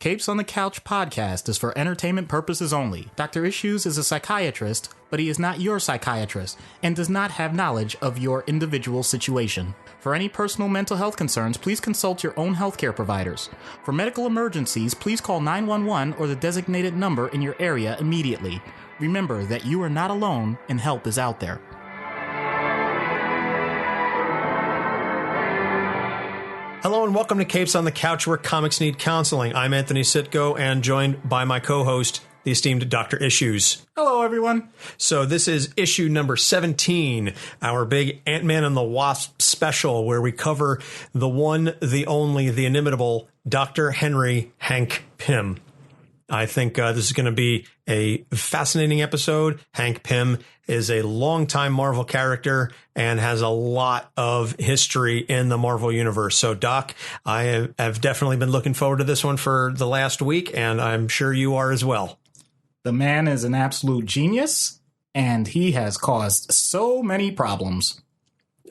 Capes on the Couch podcast is for entertainment purposes only. Dr. Issues is a psychiatrist, but he is not your psychiatrist and does not have knowledge of your individual situation. For any personal mental health concerns, please consult your own healthcare providers. For medical emergencies, please call 911 or the designated number in your area immediately. Remember that you are not alone and help is out there. Hello and welcome to Capes on the Couch, where comics need counseling. I'm Anthony Sitko and joined by my co-host, the esteemed Dr. Issues. Hello, everyone. So this is issue number 17, our big Ant-Man and the Wasp special, where we cover the one, the only, the inimitable Dr. Henry Hank Pym. I think this is going to be a fascinating episode. Hank Pym is a longtime Marvel character and has a lot of history in the Marvel universe. So, Doc, I have definitely been looking forward to this one for the last week, and I'm sure you are as well. The man is an absolute genius, and he has caused so many problems.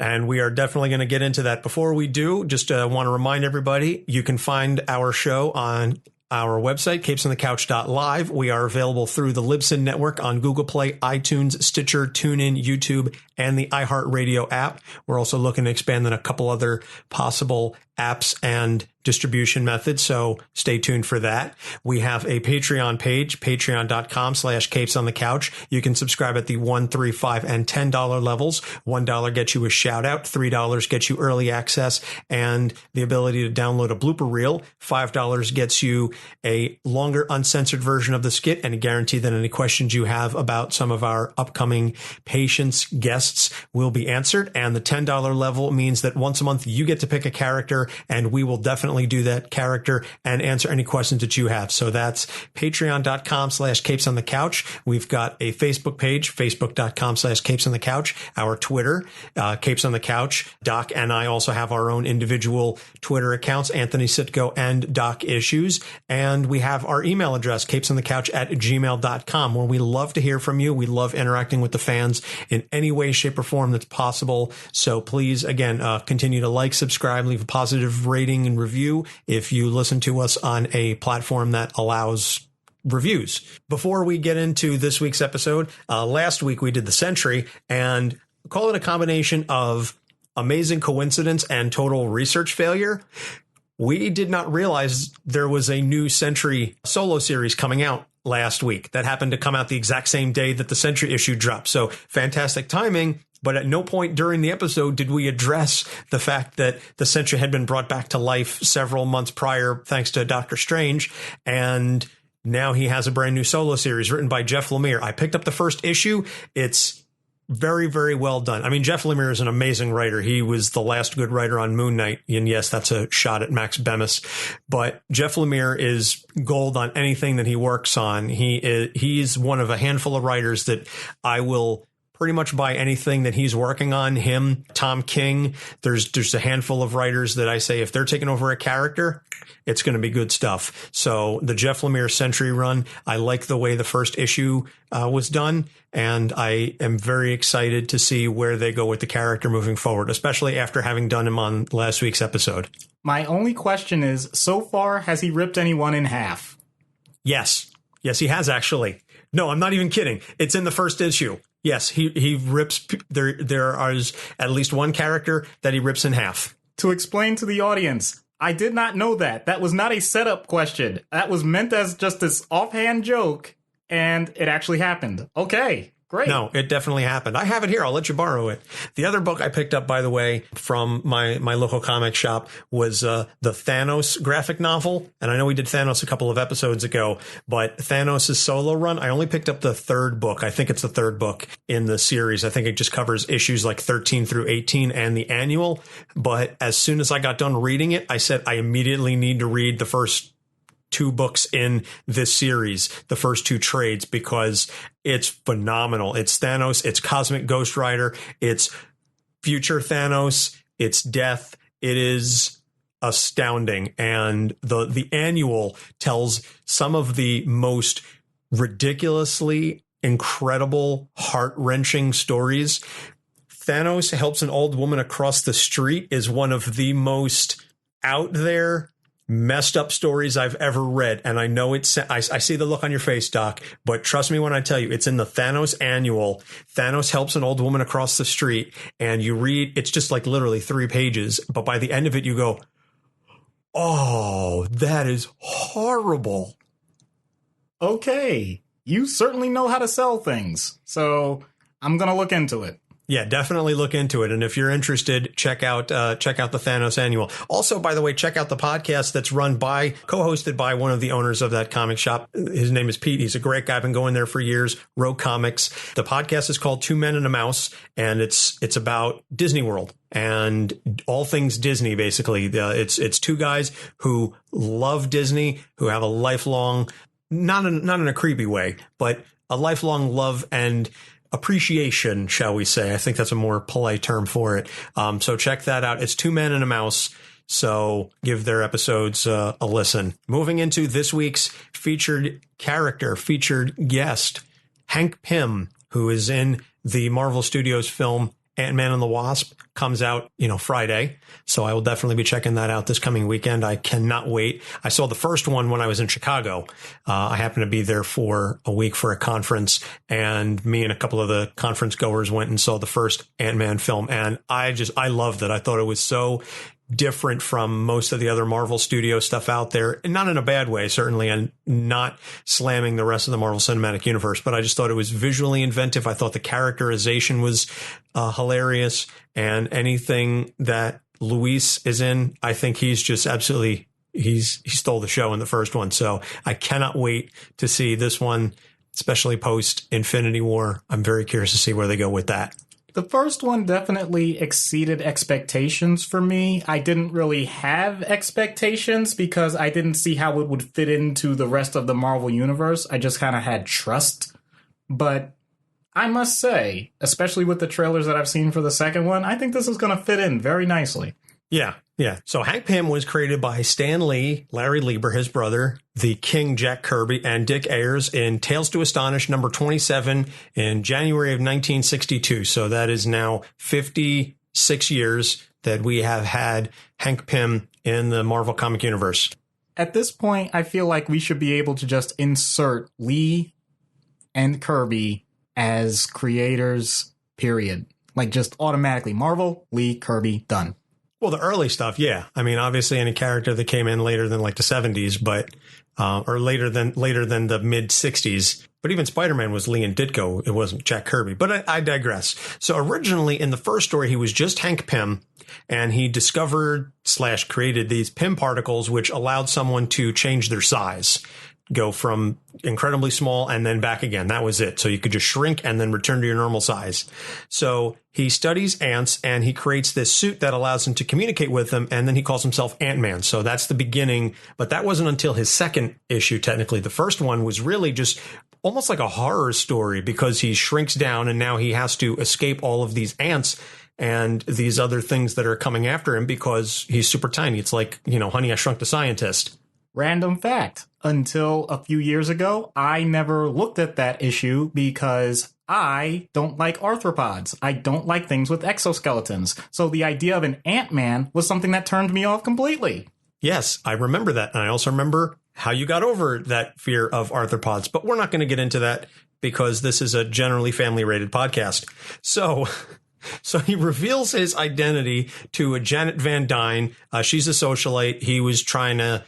And we are definitely going to get into that. Before we do, just want to remind everybody, you can find our show on our website, capesonthecouch.live. We are available through the Libsyn network on Google Play, iTunes, Stitcher, TuneIn, YouTube, and the iHeartRadio app. We're also looking to expand on a couple other possible apps and distribution methods, so stay tuned for that. We have a Patreon page, patreon.com/capesonthecouch. You can subscribe at the $1, $3, $5, and $10 levels. $1 gets you a shout out, $3 gets you early access and the ability to download a blooper reel. $5 gets you a longer uncensored version of the skit and a guarantee that any questions you have about some of our upcoming patients, guests will be answered. And the $10 level means that once a month you get to pick a character and we will definitely do that character and answer any questions that you have. So that's patreon.com/capesonthecouch. We've got a Facebook page, facebook.com/capesonthecouch. Our Twitter, Capes on the Couch. Doc and I also have our own individual Twitter accounts, Anthony Sitko and Doc Issues. And we have our email address, capesonthecouch@gmail.com, where we love to hear from you. We love interacting with the fans in any way, shape, or form that's possible. So please, again, continue to like, subscribe, leave a positive rating and review if you listen to us on a platform that allows reviews. Before we get into this week's episode, last week we did the Sentry, and call it a combination of amazing coincidence and total research failure. We did not realize there was a new Sentry solo series coming out last week that happened to come out the exact same day that the Sentry issue dropped. So fantastic timing. But at no point during the episode did we address the fact that the Sentry had been brought back to life several months prior, thanks to Doctor Strange. And now he has a brand new solo series written by Jeff Lemire. I picked up the first issue. It's very, very well done. I mean, Jeff Lemire is an amazing writer. He was the last good writer on Moon Knight. And yes, that's a shot at Max Bemis. But Jeff Lemire is gold on anything that he works on. He's one of a handful of writers that I will pretty much buy anything that he's working on. Him, Tom King. There's a handful of writers that I say if they're taking over a character, it's going to be good stuff. So the Jeff Lemire Sentry run, I like the way the first issue was done, and I am very excited to see where they go with the character moving forward, especially after having done him on last week's episode. My only question is, so far, has he ripped anyone in half? Yes. Yes, he has, actually. No, I'm not even kidding. It's in the first issue. Yes, he rips. There is at least one character that he rips in half. To explain to the audience, I did not know that. That was not a setup question. That was meant as just this offhand joke, and it actually happened. Okay, great. No, it definitely happened. I have it here. I'll let you borrow it. The other book I picked up, by the way, from my local comic shop was the Thanos graphic novel. And I know we did Thanos a couple of episodes ago, but Thanos' solo run, I only picked up the third book. I think it's the third book in the series. I think it just covers issues like 13 through 18 and the annual. But as soon as I got done reading it, I said I immediately need to read the first two books in this series, the first two trades, because it's phenomenal. It's Thanos, it's Cosmic Ghost Rider, it's future Thanos, it's death. It is astounding. And the annual tells some of the most ridiculously incredible, heart-wrenching stories. Thanos helps an old woman across the street is one of the most out there messed up stories I've ever read. And I know I see the look on your face, Doc, but trust me when I tell you, it's in the Thanos annual. Thanos helps an old woman across the street, and you read, it's just like literally 3 pages. But by the end of it, you go, oh, that is horrible. Okay. You certainly know how to sell things. So I'm going to look into it. Yeah, definitely look into it. And if you're interested, check out the Thanos annual. Also, by the way, check out the podcast that's co-hosted by one of the owners of that comic shop. His name is Pete. He's a great guy. I've been going there for years. Rogue Comics. The podcast is called Two Men and a Mouse, and it's about Disney World and all things Disney, basically. It's 2 guys who love Disney, who have a lifelong, not in a creepy way, but a lifelong love and appreciation, shall we say. I think that's a more polite term for it. So check that out. It's 2 Men and a Mouse. So give their episodes a listen. Moving into this week's featured guest, Hank Pym, who is in the Marvel Studios film Ant-Man and the Wasp, comes out, Friday. So I will definitely be checking that out this coming weekend. I cannot wait. I saw the first one when I was in Chicago. I happened to be there for a week for a conference, and me and a couple of the conference goers went and saw the first Ant-Man film. And I loved it. I thought it was so different from most of the other Marvel Studio stuff out there, and not in a bad way, certainly, and not slamming the rest of the Marvel Cinematic Universe, but I just thought it was visually inventive. I thought the characterization was hilarious, and anything that Luis is in, I think he's just absolutely, he stole the show in the first one. So I cannot wait to see this one, especially post Infinity War. I'm very curious to see where they go with that. The first one definitely exceeded expectations for me. I didn't really have expectations because I didn't see how it would fit into the rest of the Marvel Universe. I just kind of had trust. But I must say, especially with the trailers that I've seen for the second one, I think this is going to fit in very nicely. Yeah. So Hank Pym was created by Stan Lee, Larry Lieber, his brother, the King Jack Kirby, and Dick Ayers in Tales to Astonish number 27 in January of 1962. So that is now 56 years that we have had Hank Pym in the Marvel Comic Universe. At this point, I feel like we should be able to just insert Lee and Kirby as creators, period. Like just automatically Marvel, Lee, Kirby, done. Well, the early stuff, yeah. I mean, obviously, any character that came in later than like the 70s, but or later than the mid 60s. But even Spider-Man was Lee and Ditko. It wasn't Jack Kirby. But I digress. So originally, in the first story, he was just Hank Pym, and he discovered / created these Pym particles, which allowed someone to change their size, go from incredibly small and then back again. That was it. So you could just shrink and then return to your normal size. So he studies ants and he creates this suit that allows him to communicate with them. And then he calls himself Ant-Man. So that's the beginning. But that wasn't until his second issue, technically. The first one was really just almost like a horror story because he shrinks down and now he has to escape all of these ants and these other things that are coming after him because he's super tiny. It's like, Honey, I Shrunk the Scientist. Random fact. Until a few years ago, I never looked at that issue because I don't like arthropods. I don't like things with exoskeletons. So the idea of an Ant-Man was something that turned me off completely. Yes, I remember that. And I also remember how you got over that fear of arthropods. But we're not going to get into that because this is a generally family-rated podcast. So he reveals his identity to a Janet van Dyne. She's a socialite. He was trying to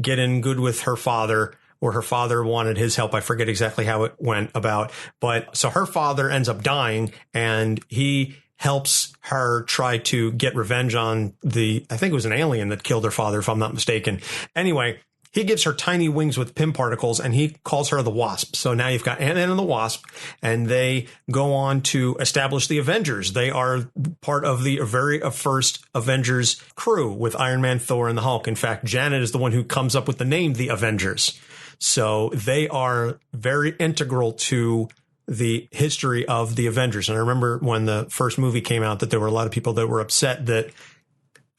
get in good with her father, or her father wanted his help. I forget exactly how it went about. But so her father ends up dying and he helps her try to get revenge on I think it was an alien that killed her father, if I'm not mistaken. Anyway, he gives her tiny wings with Pym particles and he calls her the Wasp. So now you've got Ant-Man and the Wasp, and they go on to establish the Avengers. They are part of the very first Avengers crew with Iron Man, Thor, and the Hulk. In fact, Janet is the one who comes up with the name the Avengers. So they are very integral to the history of the Avengers. And I remember when the first movie came out that there were a lot of people that were upset that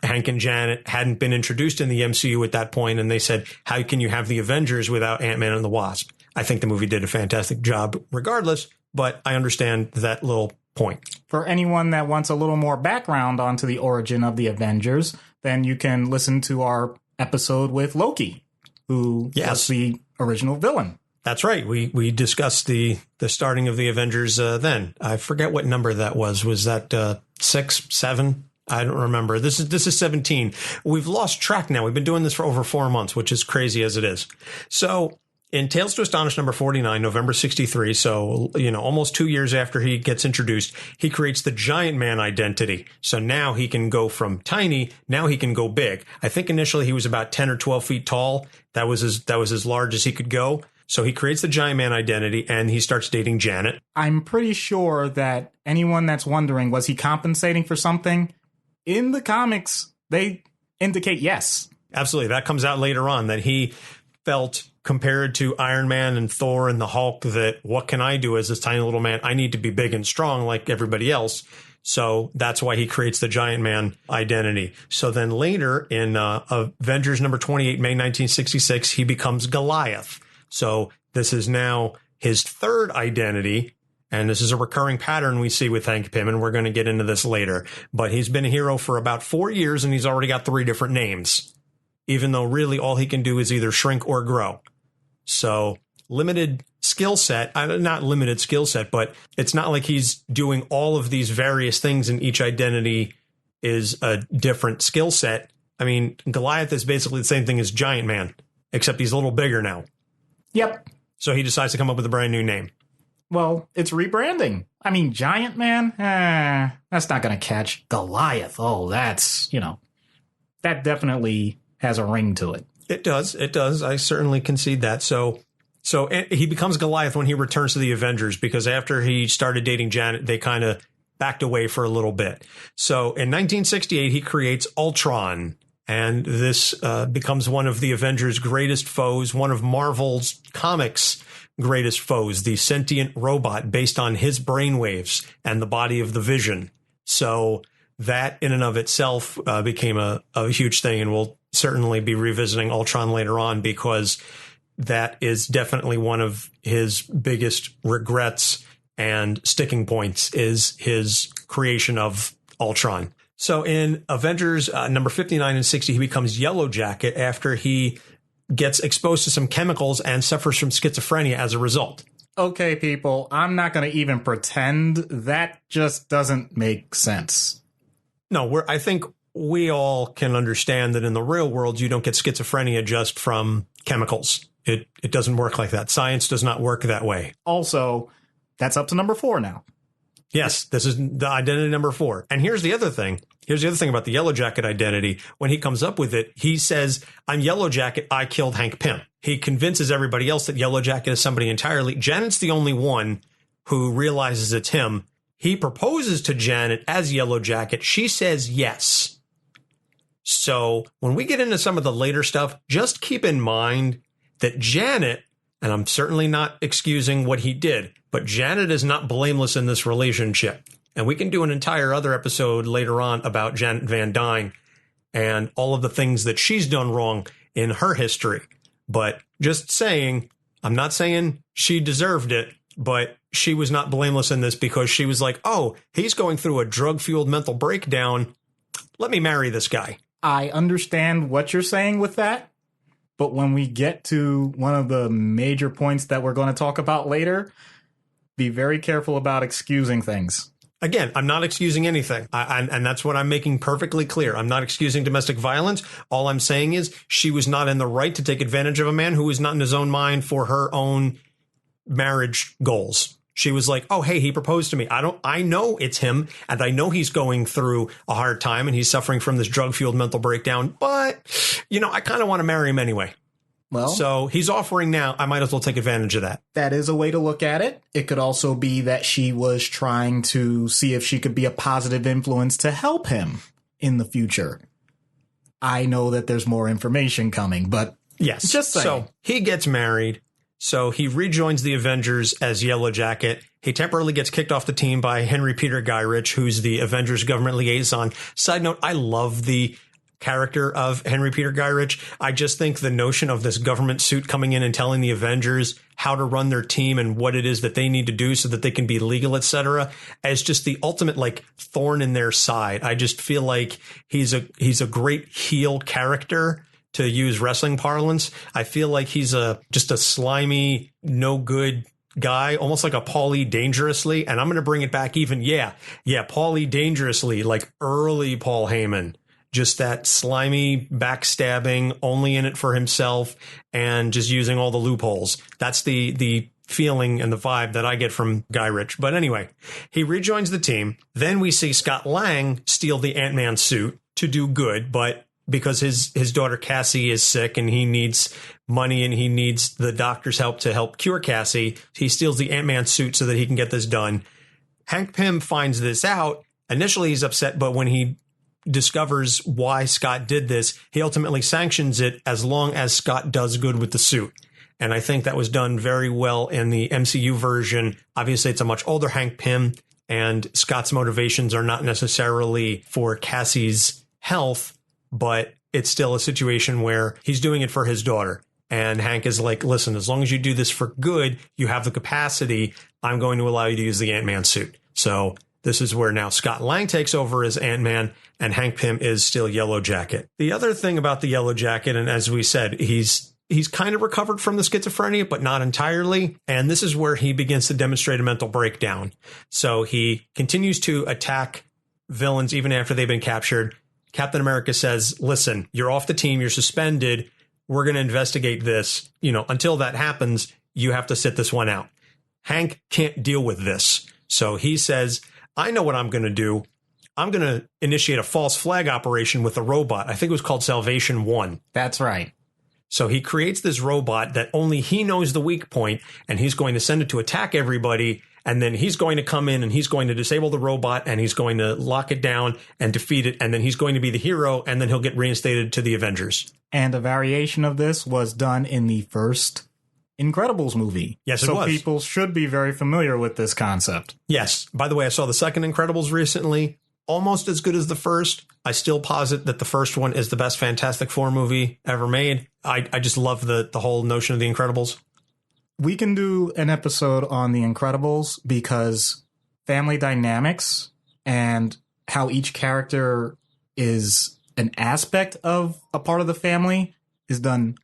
Hank and Janet hadn't been introduced in the MCU at that point, and they said, how can you have the Avengers without Ant-Man and the Wasp? I think the movie did a fantastic job regardless, but I understand that little point. For anyone that wants a little more background onto the origin of the Avengers, then you can listen to our episode with Loki, who was the original villain. That's right. We discussed the starting of the Avengers then. I forget what number that was. Was that 6, 7? I don't remember. This is 17. We've lost track now. We've been doing this for over 4 months, which is crazy as it is. So in Tales to Astonish number 49, November 63, so, almost 2 years after he gets introduced, he creates the Giant Man identity. So now he can go from tiny, now he can go big. I think initially he was about 10 or 12 feet tall. That was as large as he could go. So he creates the Giant Man identity and he starts dating Janet. I'm pretty sure that anyone that's wondering, was he compensating for something? In the comics, they indicate yes. Absolutely. That comes out later on, that he felt, compared to Iron Man and Thor and the Hulk, that what can I do as this tiny little man? I need to be big and strong like everybody else. So that's why he creates the Giant Man identity. So then later in Avengers number 28, May 1966, he becomes Goliath. So this is now his third identity, and this is a recurring pattern we see with Hank Pym, and we're going to get into this later. But he's been a hero for about 4 years, and he's already got 3 different names, even though really all he can do is either shrink or grow. So limited skill set, not limited skill set, but it's not like he's doing all of these various things, and each identity is a different skill set. I mean, Goliath is basically the same thing as Giant Man, except he's a little bigger now. Yep. So he decides to come up with a brand new name. Well, it's rebranding. I mean, Giant Man, that's not going to catch. Goliath, that's, that definitely has a ring to it. It does. I certainly concede that. So he becomes Goliath when he returns to the Avengers, because after he started dating Janet, they kind of backed away for a little bit. So in 1968, he creates Ultron. And this becomes one of the Avengers' greatest foes, one of Marvel's comics' greatest foes, the sentient robot based on his brainwaves and the body of the Vision. So that in and of itself became a huge thing. And we'll certainly be revisiting Ultron later on, because that is definitely one of his biggest regrets and sticking points, is his creation of Ultron. So in Avengers number 59 and 60, he becomes Yellow Jacket after he gets exposed to some chemicals and suffers from schizophrenia as a result. Okay, people, I'm not going to even pretend. That just doesn't make sense. No, I think we all can understand that in the real world, you don't get schizophrenia just from chemicals. It doesn't work like that. Science does not work that way. Also, that's up to number 4 now. Yes, this is the identity number 4. And here's the other thing. Here's the other thing about the Yellow Jacket identity. When he comes up with it, he says, I'm Yellow Jacket. I killed Hank Pym. He convinces everybody else that Yellow Jacket is somebody entirely. Janet's the only one who realizes it's him. He proposes to Janet as Yellow Jacket. She says yes. So when we get into some of the later stuff, just keep in mind that Janet, and I'm certainly not excusing what he did, but Janet is not blameless in this relationship. And we can do an entire other episode later on about Janet van Dyne and all of the things that she's done wrong in her history. But just saying, I'm not saying she deserved it, but she was not blameless in this, because she was like, oh, he's going through a drug-fueled mental breakdown. Let me marry this guy. I understand what you're saying with that. But when we get to one of the major points that we're going to talk about later, be very careful about excusing things. Again, I'm not excusing anything. And that's what I'm making perfectly clear. I'm not excusing domestic violence. All I'm saying is she was not in the right to take advantage of a man who was not in his own mind for her own marriage goals. She was like, oh, hey, he proposed to me. I know it's him, and I know he's going through a hard time and he's suffering from this drug-fueled mental breakdown, but, I kind of want to marry him anyway. Well, so he's offering now. I might as well take advantage of that. That is a way to look at it. It could also be that she was trying to see if she could be a positive influence to help him in the future. I know that there's more information coming, but yes, just saying. So he gets married. So he rejoins the Avengers as Yellow Jacket. He temporarily gets kicked off the team by Henry Peter Gyrich, who's the Avengers government liaison. Side note, I love the character of Henry Peter Gyrich. I just think the notion of this government suit coming in and telling the Avengers how to run their team and what it is that they need to do so that they can be legal, etc., is just the ultimate thorn in their side. I just feel like he's a great heel character to use wrestling parlance. I feel like he's just a slimy, no good guy, almost like a Paulie Dangerously. And I'm going to bring it back even. Yeah, Paulie Dangerously, like early Paul Heyman. Just that slimy backstabbing, only in it for himself and just using all the loopholes. That's the feeling and the vibe that I get from Guy Ritchie. But anyway, he rejoins the team. Then we see Scott Lang steal the Ant-Man suit to do good, but because his daughter Cassie is sick and he needs money and he needs the doctor's help to help cure Cassie, he steals the Ant-Man suit so that he can get this done. Hank Pym finds this out. Initially, he's upset, but when he discovers why Scott did this, he ultimately sanctions it as long as Scott does good with the suit. And I think that was done very well in the MCU version. Obviously, it's a much older Hank Pym, and Scott's motivations are not necessarily for Cassie's health, but it's still a situation where he's doing it for his daughter. And Hank is like, listen, as long as you do this for good, you have the capacity, I'm going to allow you to use the Ant-Man suit. So this is where now Scott Lang takes over as Ant-Man and Hank Pym is still Yellow Jacket. The other thing about the Yellow Jacket, and as we said, he's kind of recovered from the schizophrenia, but not entirely. And this is where he begins to demonstrate a mental breakdown. So he continues to attack villains even after they've been captured. Captain America says, listen, you're off the team. You're suspended. We're going to investigate this. Until that happens, you have to sit this one out. Hank can't deal with this. So he says, I know what I'm going to do. I'm going to initiate a false flag operation with a robot. I think it was called Salvation 1. That's right. So he creates this robot that only he knows the weak point, and he's going to send it to attack everybody. And then he's going to come in and he's going to disable the robot and he's going to lock it down and defeat it. And then he's going to be the hero, and then he'll get reinstated to the Avengers. And a variation of this was done in the first Incredibles movie. Yes, it was. So people should be very familiar with this concept. Yes. By the way, I saw the second Incredibles recently. Almost as good as the first. I still posit that the first one is the best Fantastic Four movie ever made. I just love the whole notion of the Incredibles. We can do an episode on the Incredibles because family dynamics and how each character is an aspect of a part of the family is done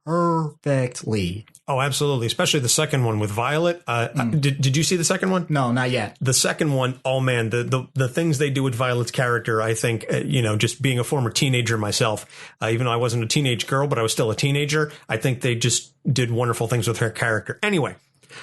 perfectly. Oh, absolutely. Especially the second one with Violet. Did you see the second one? No, not yet. The second one, oh man, the things they do with Violet's character, I think, just being a former teenager myself, even though I wasn't a teenage girl, but I was still a teenager, I think they just did wonderful things with her character. Anyway,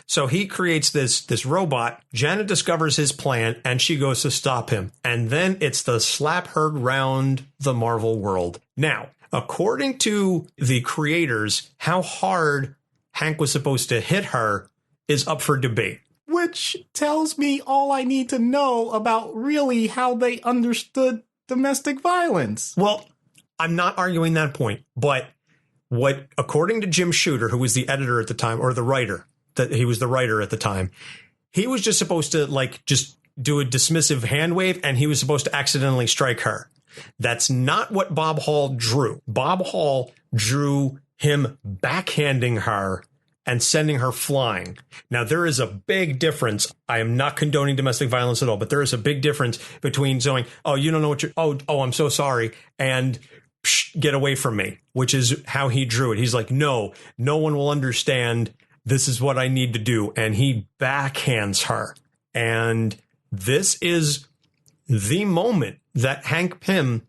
so he creates this robot. Janet discovers his plan and she goes to stop him. And then it's the slap her round the Marvel world. Now, according to the creators, how hard Hank was supposed to hit her is up for debate. Which tells me all I need to know about really how they understood domestic violence. Well, I'm not arguing that point, but according to Jim Shooter, who was the editor at the time, or the writer, that he was the writer at the time, he was just supposed to just do a dismissive hand wave and he was supposed to accidentally strike her. That's not what Bob Hall drew. Bob Hall drew him backhanding her and sending her flying. Now, there is a big difference. I am not condoning domestic violence at all, but there is a big difference between saying, oh, you don't know what you're, oh, I'm so sorry, and get away from me, which is how he drew it. He's like, no one will understand. This is what I need to do. And he backhands her. And this is the moment that Hank Pym,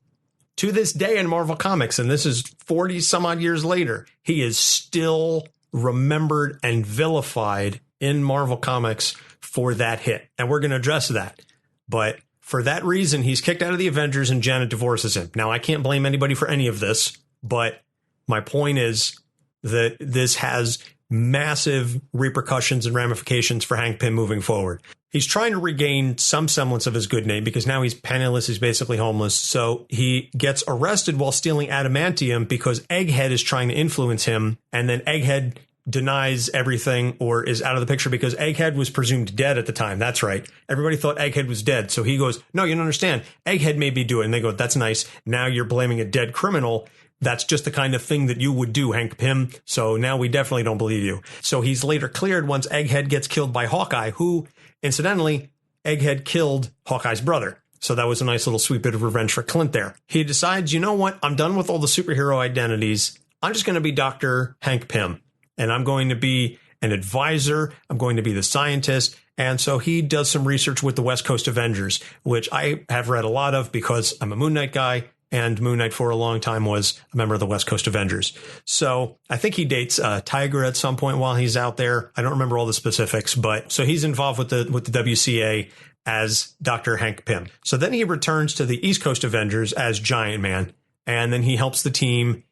to this day in Marvel Comics, and this is 40 some odd years later, he is still remembered and vilified in Marvel Comics for that hit. And we're going to address that. But for that reason, he's kicked out of the Avengers and Janet divorces him. Now, I can't blame anybody for any of this, but my point is that this has massive repercussions and ramifications for Hank Pym moving forward. He's trying to regain some semblance of his good name because now he's penniless. He's basically homeless. So he gets arrested while stealing adamantium because Egghead is trying to influence him. And then Egghead denies everything or is out of the picture because Egghead was presumed dead at the time. That's right. Everybody thought Egghead was dead. So he goes, no, you don't understand. Egghead may be doing it. And they go, that's nice. Now you're blaming a dead criminal. That's just the kind of thing that you would do, Hank Pym. So now we definitely don't believe you. So he's later cleared once Egghead gets killed by Hawkeye, who, incidentally, Egghead killed Hawkeye's brother. So that was a nice little sweet bit of revenge for Clint there. He decides, you know what? I'm done with all the superhero identities. I'm just going to be Dr. Hank Pym, and I'm going to be an advisor. I'm going to be the scientist. And so he does some research with the West Coast Avengers, which I have read a lot of because I'm a Moon Knight guy, and Moon Knight for a long time was a member of the West Coast Avengers. So I think he dates Tiger at some point while he's out there. I don't remember all the specifics, but so he's involved with the WCA as Dr. Hank Pym. So then he returns to the East Coast Avengers as Giant Man, and then he helps the team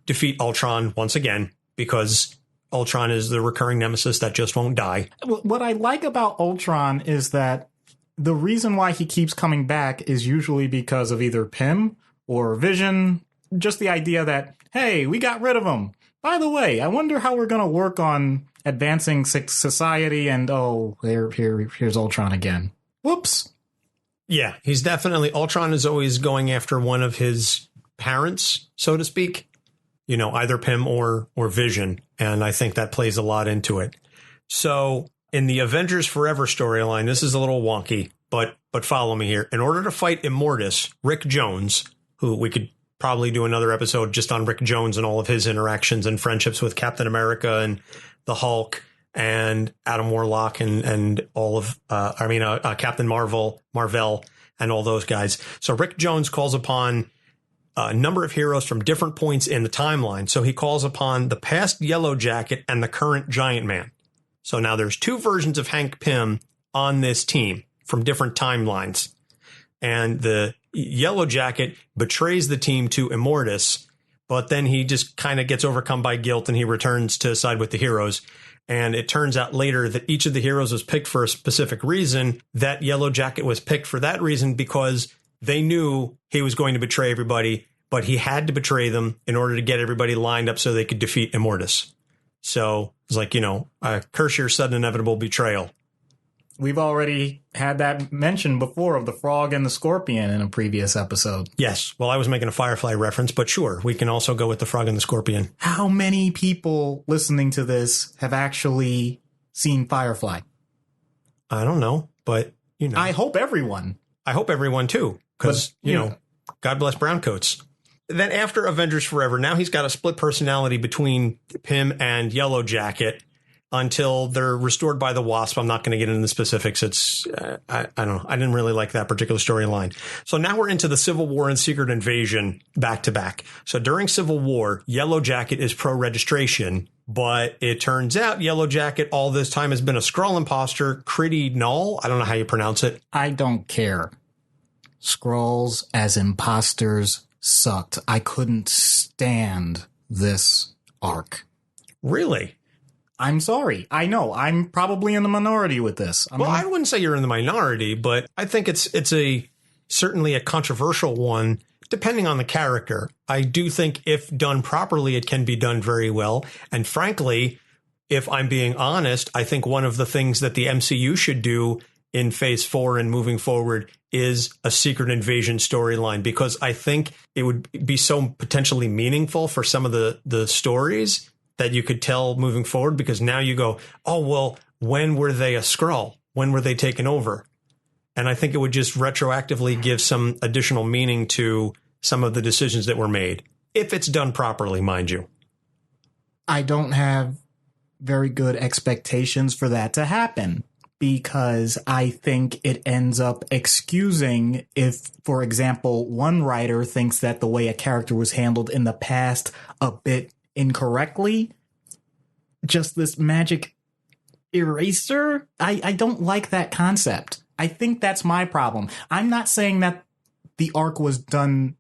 defeat Ultron once again because Ultron is the recurring nemesis that just won't die. What I like about Ultron is that the reason why he keeps coming back is usually because of either Pym or Vision. Just the idea that, hey, we got rid of him. By the way, I wonder how we're going to work on advancing society, and here's Ultron again. Whoops. Yeah, he's definitely, Ultron is always going after one of his parents, so to speak. You know, either Pym or Vision. And I think that plays a lot into it. So in the Avengers Forever storyline, this is a little wonky, but follow me here. In order to fight Immortus, Rick Jones, who we could probably do another episode just on Rick Jones and all of his interactions and friendships with Captain America and the Hulk and Adam Warlock and all of, Captain Marvel and all those guys. So Rick Jones calls upon a number of heroes from different points in the timeline. So he calls upon the past Yellow Jacket and the current Giant Man. So now there's two versions of Hank Pym on this team from different timelines. And the Yellow Jacket betrays the team to Immortus, but then he just kind of gets overcome by guilt and he returns to side with the heroes. And it turns out later that each of the heroes was picked for a specific reason. That Yellow Jacket was picked for that reason because they knew he was going to betray everybody, but he had to betray them in order to get everybody lined up so they could defeat Immortus. So it's like, curse your sudden inevitable betrayal. We've already had that mentioned before of the frog and the scorpion in a previous episode. Yes. Well, I was making a Firefly reference, but sure, we can also go with the frog and the scorpion. How many people listening to this have actually seen Firefly? I don't know, but, I hope everyone. I hope everyone, too. Because, God bless browncoats. Then after Avengers Forever, now he's got a split personality between Pym and Yellow Jacket until they're restored by the Wasp. I'm not going to get into the specifics. It's, I don't know. I didn't really like that particular storyline. So now we're into the Civil War and Secret Invasion back to back. So during Civil War, Yellow Jacket is pro-registration, but it turns out Yellow Jacket all this time has been a Skrull imposter, Critty Null. I don't know how you pronounce it. I don't care. Skrulls as imposters sucked. I couldn't stand this arc. Really? I'm sorry. I know. I'm probably in the minority with this. I wouldn't say you're in the minority, but I think it's certainly a controversial one, depending on the character. I do think if done properly, it can be done very well. And frankly, if I'm being honest, I think one of the things that the MCU should do in Phase 4 and moving forward is a Secret Invasion storyline, because I think it would be so potentially meaningful for some of the stories that you could tell moving forward, because now you go, oh, well, when were they a Skrull? When were they taken over? And I think it would just retroactively give some additional meaning to some of the decisions that were made, if it's done properly, mind you. I don't have very good expectations for that to happen, because I think it ends up excusing if, for example, one writer thinks that the way a character was handled in the past a bit incorrectly, just this magic eraser. I don't like that concept. I think that's my problem. I'm not saying that the arc was done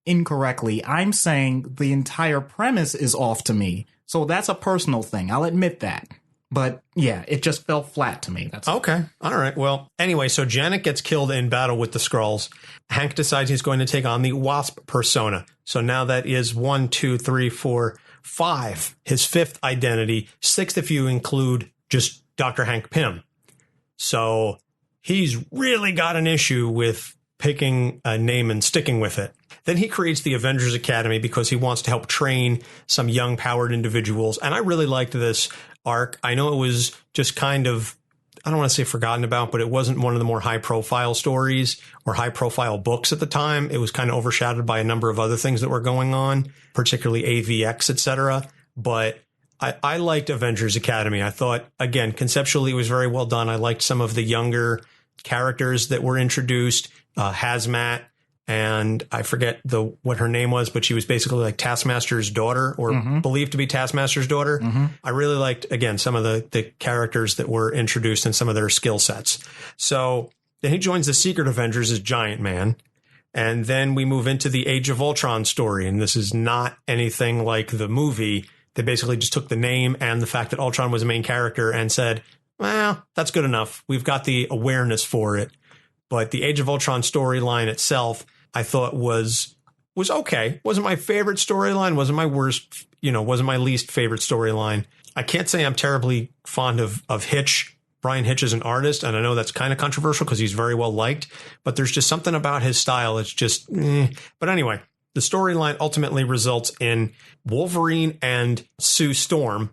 incorrectly. I'm saying the entire premise is off to me. So that's a personal thing. I'll admit that. But yeah, it just fell flat to me. That's okay. All right. Well, anyway, so Janet gets killed in battle with the Skrulls. Hank decides he's going to take on the Wasp persona. So now that is 1, 2, 3, 4, 5. His fifth identity. Sixth if you include just Dr. Hank Pym. So he's really got an issue with picking a name and sticking with it. Then he creates the Avengers Academy because he wants to help train some young powered individuals. And I really liked this arc. I know it was just kind of I don't want to say forgotten about, but it wasn't one of the more high profile stories or high profile books at the time. It was kind of overshadowed by a number of other things that were going on, particularly AVX, etc. But I liked Avengers Academy. I thought, again, conceptually, it was very well done. I liked some of the younger characters that were introduced, Hazmat, and I forget what her name was, but she was basically like Taskmaster's daughter, or believed to be Taskmaster's daughter. I really liked, again, some of the characters that were introduced and some of their skill sets. So then he joins the Secret Avengers as Giant Man. And then we move into the Age of Ultron story. And this is not anything like the movie. They basically just took the name and the fact that Ultron was a main character and said, well, that's good enough. We've got the awareness for it. But the Age of Ultron storyline itself, I thought was okay. Wasn't my favorite storyline. Wasn't my worst, wasn't my least favorite storyline. I can't say I'm terribly fond of Hitch. Brian Hitch is an artist, and I know that's kind of controversial because he's very well liked, but there's just something about his style. It's just, But anyway, the storyline ultimately results in Wolverine and Sue Storm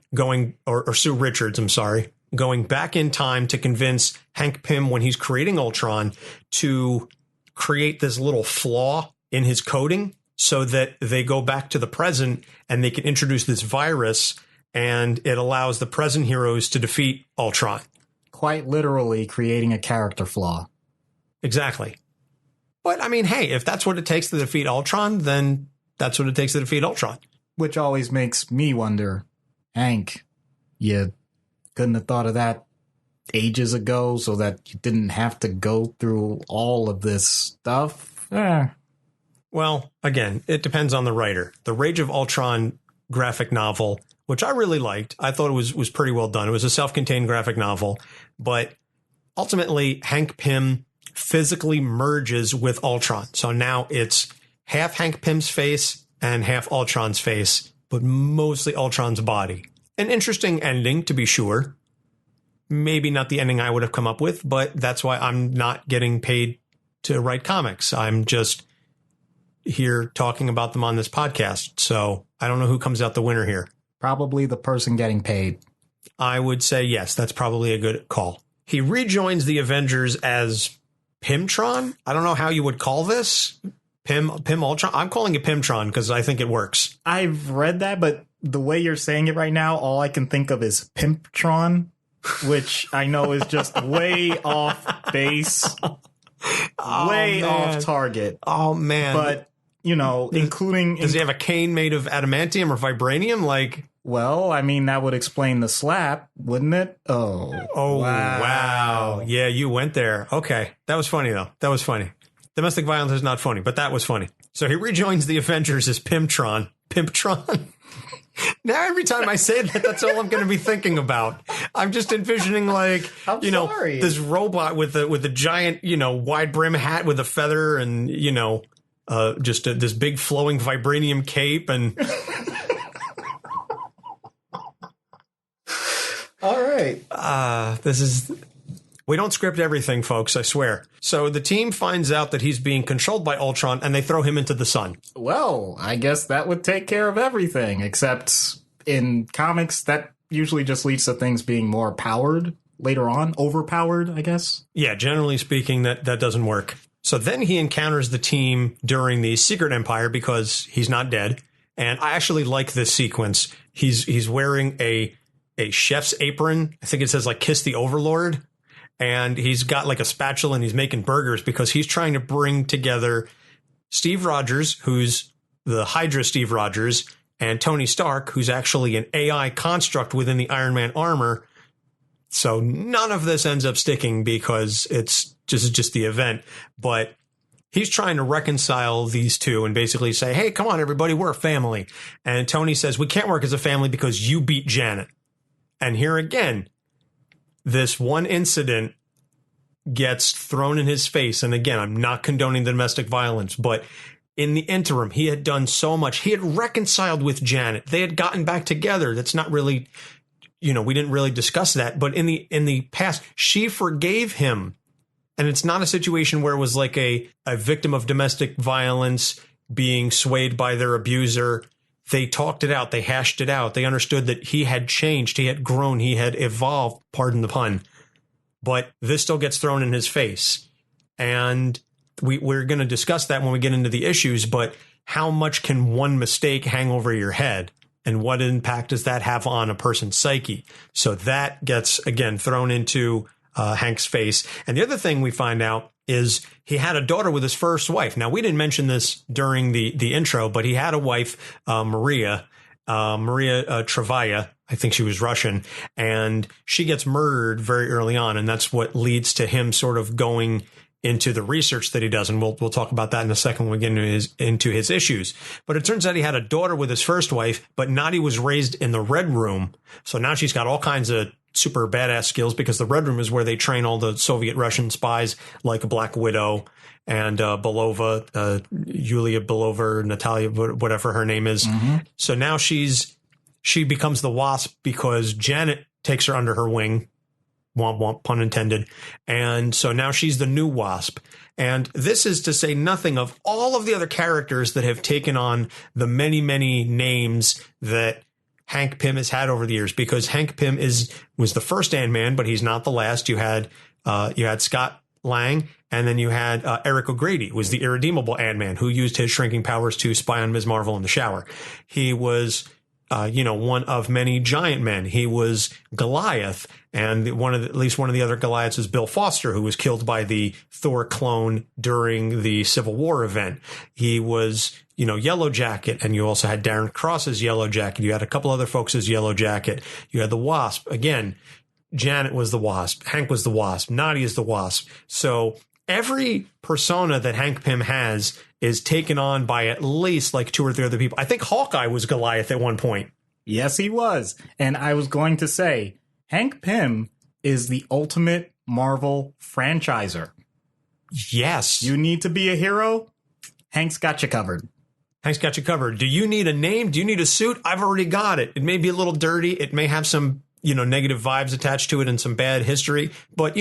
or Sue Richards, I'm sorry, going back in time to convince Hank Pym, when he's creating Ultron, to create this little flaw in his coding so that they go back to the present and they can introduce this virus, and it allows the present heroes to defeat Ultron. Quite literally creating a character flaw. Exactly. But I mean, hey, if that's what it takes to defeat Ultron, then that's what it takes to defeat Ultron. Which always makes me wonder, Hank, you couldn't have thought of that ages ago so that you didn't have to go through all of this stuff? Well, again, it depends on the writer. The Rage of Ultron graphic novel, which I really liked, I thought it was pretty well done. It was a self-contained graphic novel, but ultimately Hank Pym physically merges with Ultron. So now it's half Hank Pym's face and half Ultron's face, but mostly Ultron's body. An interesting ending, to be sure. Maybe not the ending I would have come up with, but that's why I'm not getting paid to write comics. I'm just here talking about them on this podcast. So I don't know who comes out the winner here. Probably the person getting paid. I would say yes, that's probably a good call. He rejoins the Avengers as Pymtron. I don't know how you would call this. Pym Ultron. I'm calling it Pymtron because I think it works. I've read that, but the way you're saying it right now, all I can think of is Pimptron, which I know is just way off base, way off target. Oh, man. But, including... Does he have a cane made of adamantium or vibranium? Well, I mean, that would explain the slap, wouldn't it? Oh, wow. Yeah, you went there. Okay. That was funny, though. That was funny. Domestic violence is not funny, but that was funny. So he rejoins the Avengers as Pymtron. Pimptron? Now every time I say that, that's all I'm going to be thinking about. I'm just envisioning this robot with a giant, wide brim hat with a feather and, this big flowing vibranium cape and... All right. We don't script everything, folks, I swear. So the team finds out that he's being controlled by Ultron, and they throw him into the sun. Well, I guess that would take care of everything, except in comics, that usually just leads to things being more powered later on. Overpowered, I guess. Yeah, generally speaking, that doesn't work. So then he encounters the team during the Secret Empire because he's not dead. And I actually like this sequence. He's wearing a chef's apron. I think it says Kiss the Overlord. And he's got a spatula and he's making burgers because he's trying to bring together Steve Rogers, who's the Hydra Steve Rogers, and Tony Stark, who's actually an AI construct within the Iron Man armor. So none of this ends up sticking because it's just the event. But he's trying to reconcile these two and basically say, hey, come on, everybody, we're a family. And Tony says, we can't work as a family because you beat Janet. And here again, this one incident gets thrown in his face. And again, I'm not condoning the domestic violence, but in the interim, he had done so much. He had reconciled with Janet. They had gotten back together. That's not really, we didn't really discuss that. But in the past, she forgave him. And it's not a situation where it was a victim of domestic violence being swayed by their abuser. They talked it out. They hashed it out. They understood that he had changed. He had grown. He had evolved. Pardon the pun. but this still gets thrown in his face. And we're going to discuss that when we get into the issues, but how much can one mistake hang over your head? And what impact does that have on a person's psyche? So that gets, again, thrown into Hank's face. And the other thing we find out is he had a daughter with his first wife. Now, we didn't mention this during the intro, but he had a wife, Maria Travaya. I think she was Russian, and she gets murdered very early on. And that's what leads to him sort of going into the research that he does. And we'll talk about that in a second when we get into his issues. But it turns out he had a daughter with his first wife, but Nadia was raised in the Red Room. So now she's got all kinds of super badass skills, because the Red Room is where they train all the Soviet Russian spies like a Black Widow and Belova, Yulia Belova, Natalia, whatever her name is. Mm-hmm. So now she becomes the Wasp because Janet takes her under her wing. Womp womp, pun intended. And so now she's the new Wasp. And this is to say nothing of all of the other characters that have taken on the many, many names that Hank Pym has had over the years, because Hank Pym was the first Ant-Man, but he's not the last. You had Scott Lang, and then you had Eric O'Grady, who was the irredeemable Ant-Man, who used his shrinking powers to spy on Ms. Marvel in the shower. He was one of many giant men. He was Goliath, and at least one of the other Goliaths is Bill Foster, who was killed by the Thor clone during the Civil War event. He was, Yellow Jacket, and you also had Darren Cross's Yellow Jacket. You had a couple other folks' Yellow Jacket. You had the Wasp. Again, Janet was the Wasp. Hank was the Wasp. Nadia is the Wasp. So every persona that Hank Pym has is taken on by at least like two or three other people. I think Hawkeye was Goliath at one point. Yes, he was. And I was going to say, Hank Pym is the ultimate Marvel franchiser. Yes. You need to be a hero? Hank's got you covered. Hank's got you covered. Do you need a name? Do you need a suit? I've already got it. It may be a little dirty. It may have some, negative vibes attached to it and some bad history. But,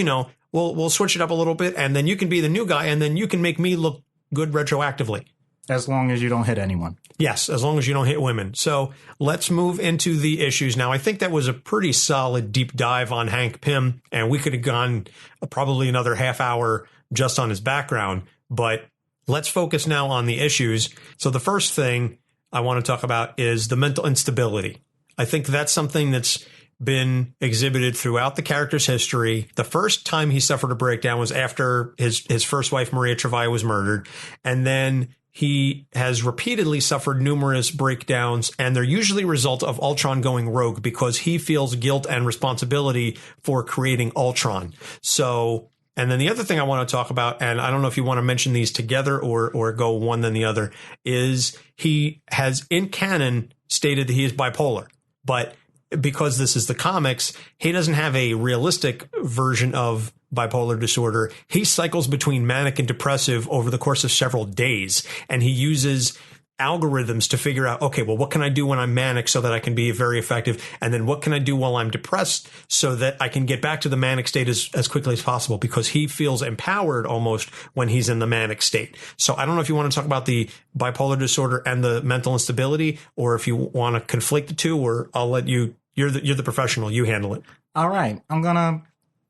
we'll switch it up a little bit, and then you can be the new guy, and then you can make me look good retroactively. As long as you don't hit anyone. Yes, as long as you don't hit women. So let's move into the issues now. I think that was a pretty solid deep dive on Hank Pym, and we could have gone probably another half hour just on his background. But let's focus now on the issues. So the first thing I want to talk about is the mental instability. I think that's something that's been exhibited throughout the character's history. The first time he suffered a breakdown was after his first wife, Maria Travaya, was murdered. And then he has repeatedly suffered numerous breakdowns, and they're usually a result of Ultron going rogue because he feels guilt and responsibility for creating Ultron. So, and then the other thing I want to talk about, and I don't know if you want to mention these together or go one then the other, is he has in canon stated that he is bipolar, but because this is the comics, he doesn't have a realistic version of bipolar disorder. He cycles between manic and depressive over the course of several days, and he uses algorithms to figure out, okay, well, what can I do when I'm manic so that I can be very effective? And then what can I do while I'm depressed so that I can get back to the manic state as quickly as possible? Because he feels empowered almost when he's in the manic state. So I don't know if you want to talk about the bipolar disorder and the mental instability, or if you want to conflict the two, or I'll let you, you're the professional, you handle it. All right. I'm going to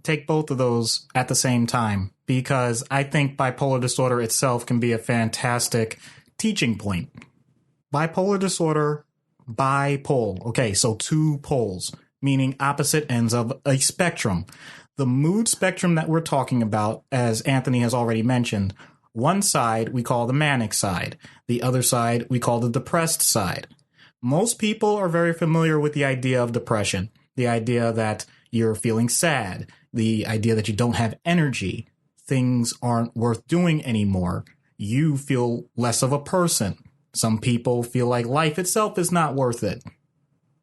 take both of those at the same time, because I think bipolar disorder itself can be a fantastic teaching point. Bipolar disorder, bipole. Okay, so two poles, meaning opposite ends of a spectrum. The mood spectrum that we're talking about, as Anthony has already mentioned, one side we call the manic side. The other side we call the depressed side. Most people are very familiar with the idea of depression, the idea that you're feeling sad, the idea that you don't have energy, things aren't worth doing anymore. You feel less of a person. Some people feel like life itself is not worth it.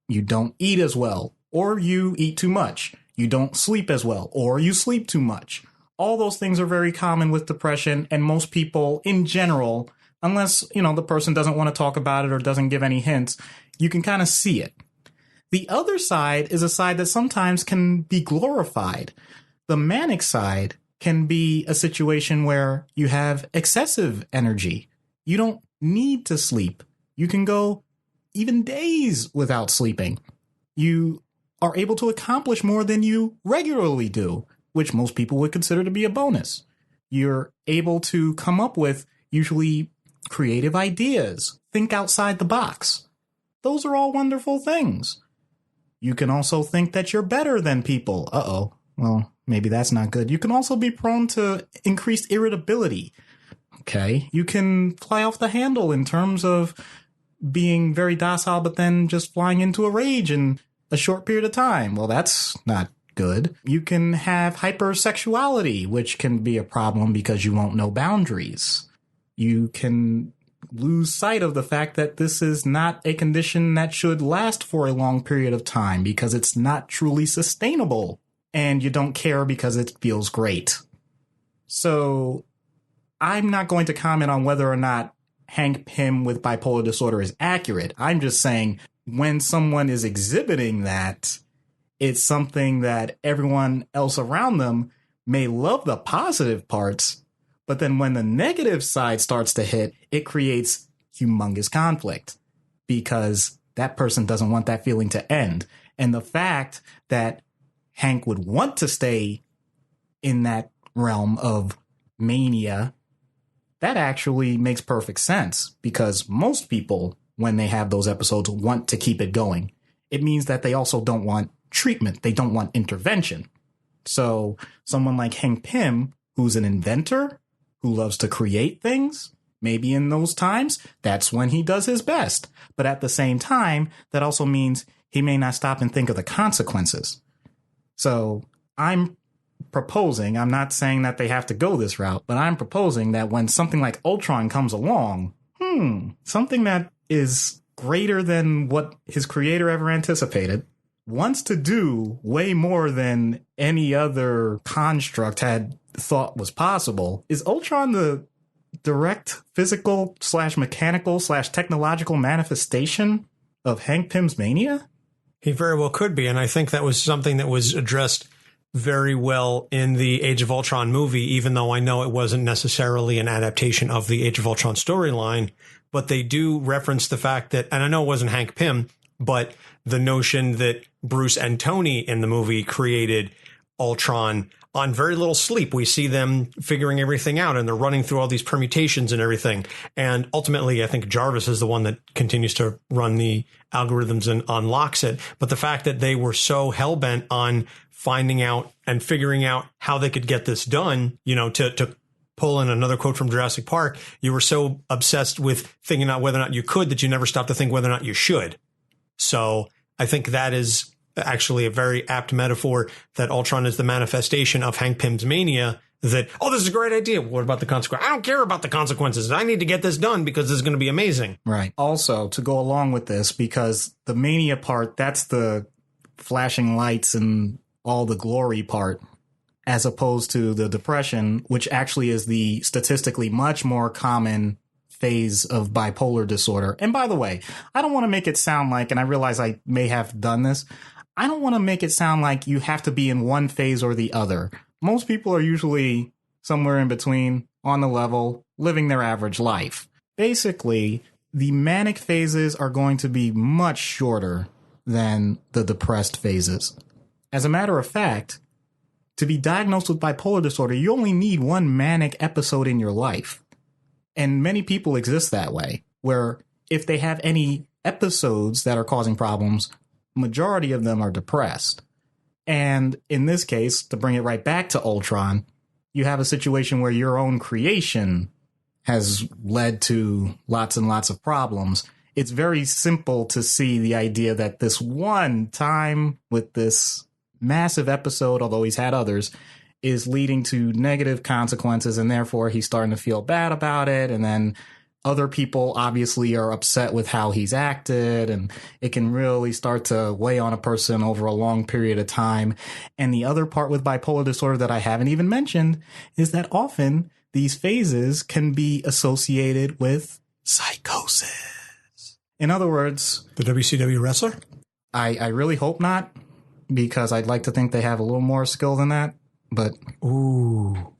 You don't eat as well, or you eat too much. You don't sleep as well, or you sleep too much. All those things are very common with depression, and most people in general, unless, the person doesn't want to talk about it or doesn't give any hints, you can kind of see it. The other side is a side that sometimes can be glorified. The manic side can be a situation where you have excessive energy. You don't need to sleep. You can go even days without sleeping. You are able to accomplish more than you regularly do. which most people would consider to be a bonus. You're able to come up with usually creative ideas, think outside the box. Those are all wonderful things. You can also think that you're better than people. Uh-oh. Well, maybe that's not good. You can also be prone to increased irritability. Okay. You can fly off the handle in terms of being very docile, but then just flying into a rage in a short period of time. Well, that's not good. You can have hypersexuality, which can be a problem because you won't know boundaries. You can lose sight of the fact that this is not a condition that should last for a long period of time because it's not truly sustainable. And you don't care because it feels great. So I'm not going to comment on whether or not Hank Pym with bipolar disorder is accurate. I'm just saying when someone is exhibiting that, it's something that everyone else around them may love the positive parts, but then when the negative side starts to hit, it creates humongous conflict because that person doesn't want that feeling to end. And the fact that Hank would want to stay in that realm of mania, that actually makes perfect sense because most people, when they have those episodes, want to keep it going. It means that they also don't want treatment. They don't want intervention. So someone like Hank Pym, who's an inventor, who loves to create things, maybe in those times, that's when he does his best. But at the same time, that also means he may not stop and think of the consequences. So I'm proposing, I'm not saying that they have to go this route, but I'm proposing that when something like Ultron comes along, something that is greater than what his creator ever anticipated, wants to do way more than any other construct had thought was possible. Is Ultron the direct physical / mechanical / technological manifestation of Hank Pym's mania? He very well could be. And I think that was something that was addressed very well in the Age of Ultron movie, even though I know it wasn't necessarily an adaptation of the Age of Ultron storyline. But they do reference the fact that, and I know it wasn't Hank Pym, but the notion that Bruce and Tony in the movie created Ultron on very little sleep. We see them figuring everything out and they're running through all these permutations and everything. And ultimately, I think Jarvis is the one that continues to run the algorithms and unlocks it. But the fact that they were so hell bent on finding out and figuring out how they could get this done, you know, to pull in another quote from Jurassic Park, you were so obsessed with thinking out whether or not you could that you never stopped to think whether or not you should. So I think that is actually a very apt metaphor, that Ultron is the manifestation of Hank Pym's mania, that, oh, this is a great idea. What about the consequences? I don't care about the consequences. I need to get this done because this is going to be amazing. Right. Also, to go along with this, because the mania part, that's the flashing lights and all the glory part, as opposed to the depression, which actually is the statistically much more common phase of bipolar disorder. And by the way, I don't want to make it sound like, and I realize I may have done this, I don't want to make it sound like you have to be in one phase or the other. Most people are usually somewhere in between, on the level, living their average life. Basically, the manic phases are going to be much shorter than the depressed phases. As a matter of fact, to be diagnosed with bipolar disorder, you only need one manic episode in your life. And many people exist that way, where if they have any episodes that are causing problems, majority of them are depressed. And in this case, to bring it right back to Ultron, you have a situation where your own creation has led to lots and lots of problems. It's very simple to see the idea that this one time with this massive episode, although he's had others, is leading to negative consequences, and therefore he's starting to feel bad about it. And then other people obviously are upset with how he's acted, and it can really start to weigh on a person over a long period of time. And the other part with bipolar disorder that I haven't even mentioned is that often these phases can be associated with psychosis. In other words, the WCW wrestler? I really hope not, because I'd like to think they have a little more skill than that. But ooh.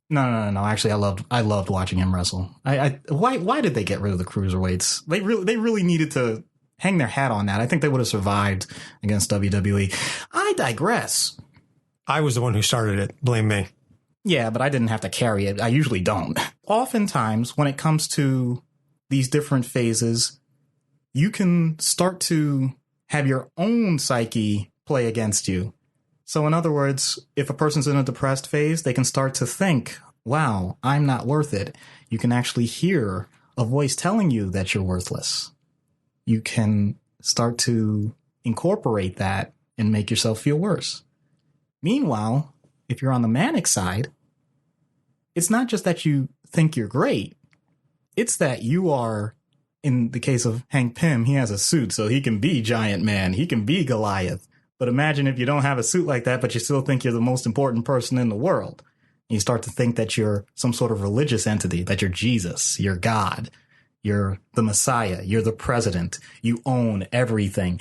No. Actually, I loved watching him wrestle. Why did they get rid of the cruiserweights? They really needed to hang their hat on that. I think they would have survived against WWE. I digress. I was the one who started it. Blame me. Yeah, but I didn't have to carry it. I usually don't. Oftentimes, when it comes to these different phases, you can start to have your own psyche play against you. So in other words, if a person's in a depressed phase, they can start to think, wow, I'm not worth it. You can actually hear a voice telling you that you're worthless. You can start to incorporate that and make yourself feel worse. Meanwhile, if you're on the manic side, it's not just that you think you're great. It's that you are, in the case of Hank Pym, he has a suit, so he can be Giant Man. He can be Goliath. But imagine if you don't have a suit like that, but you still think you're the most important person in the world. You start to think that you're some sort of religious entity, that you're Jesus, you're God, you're the Messiah, you're the president, you own everything.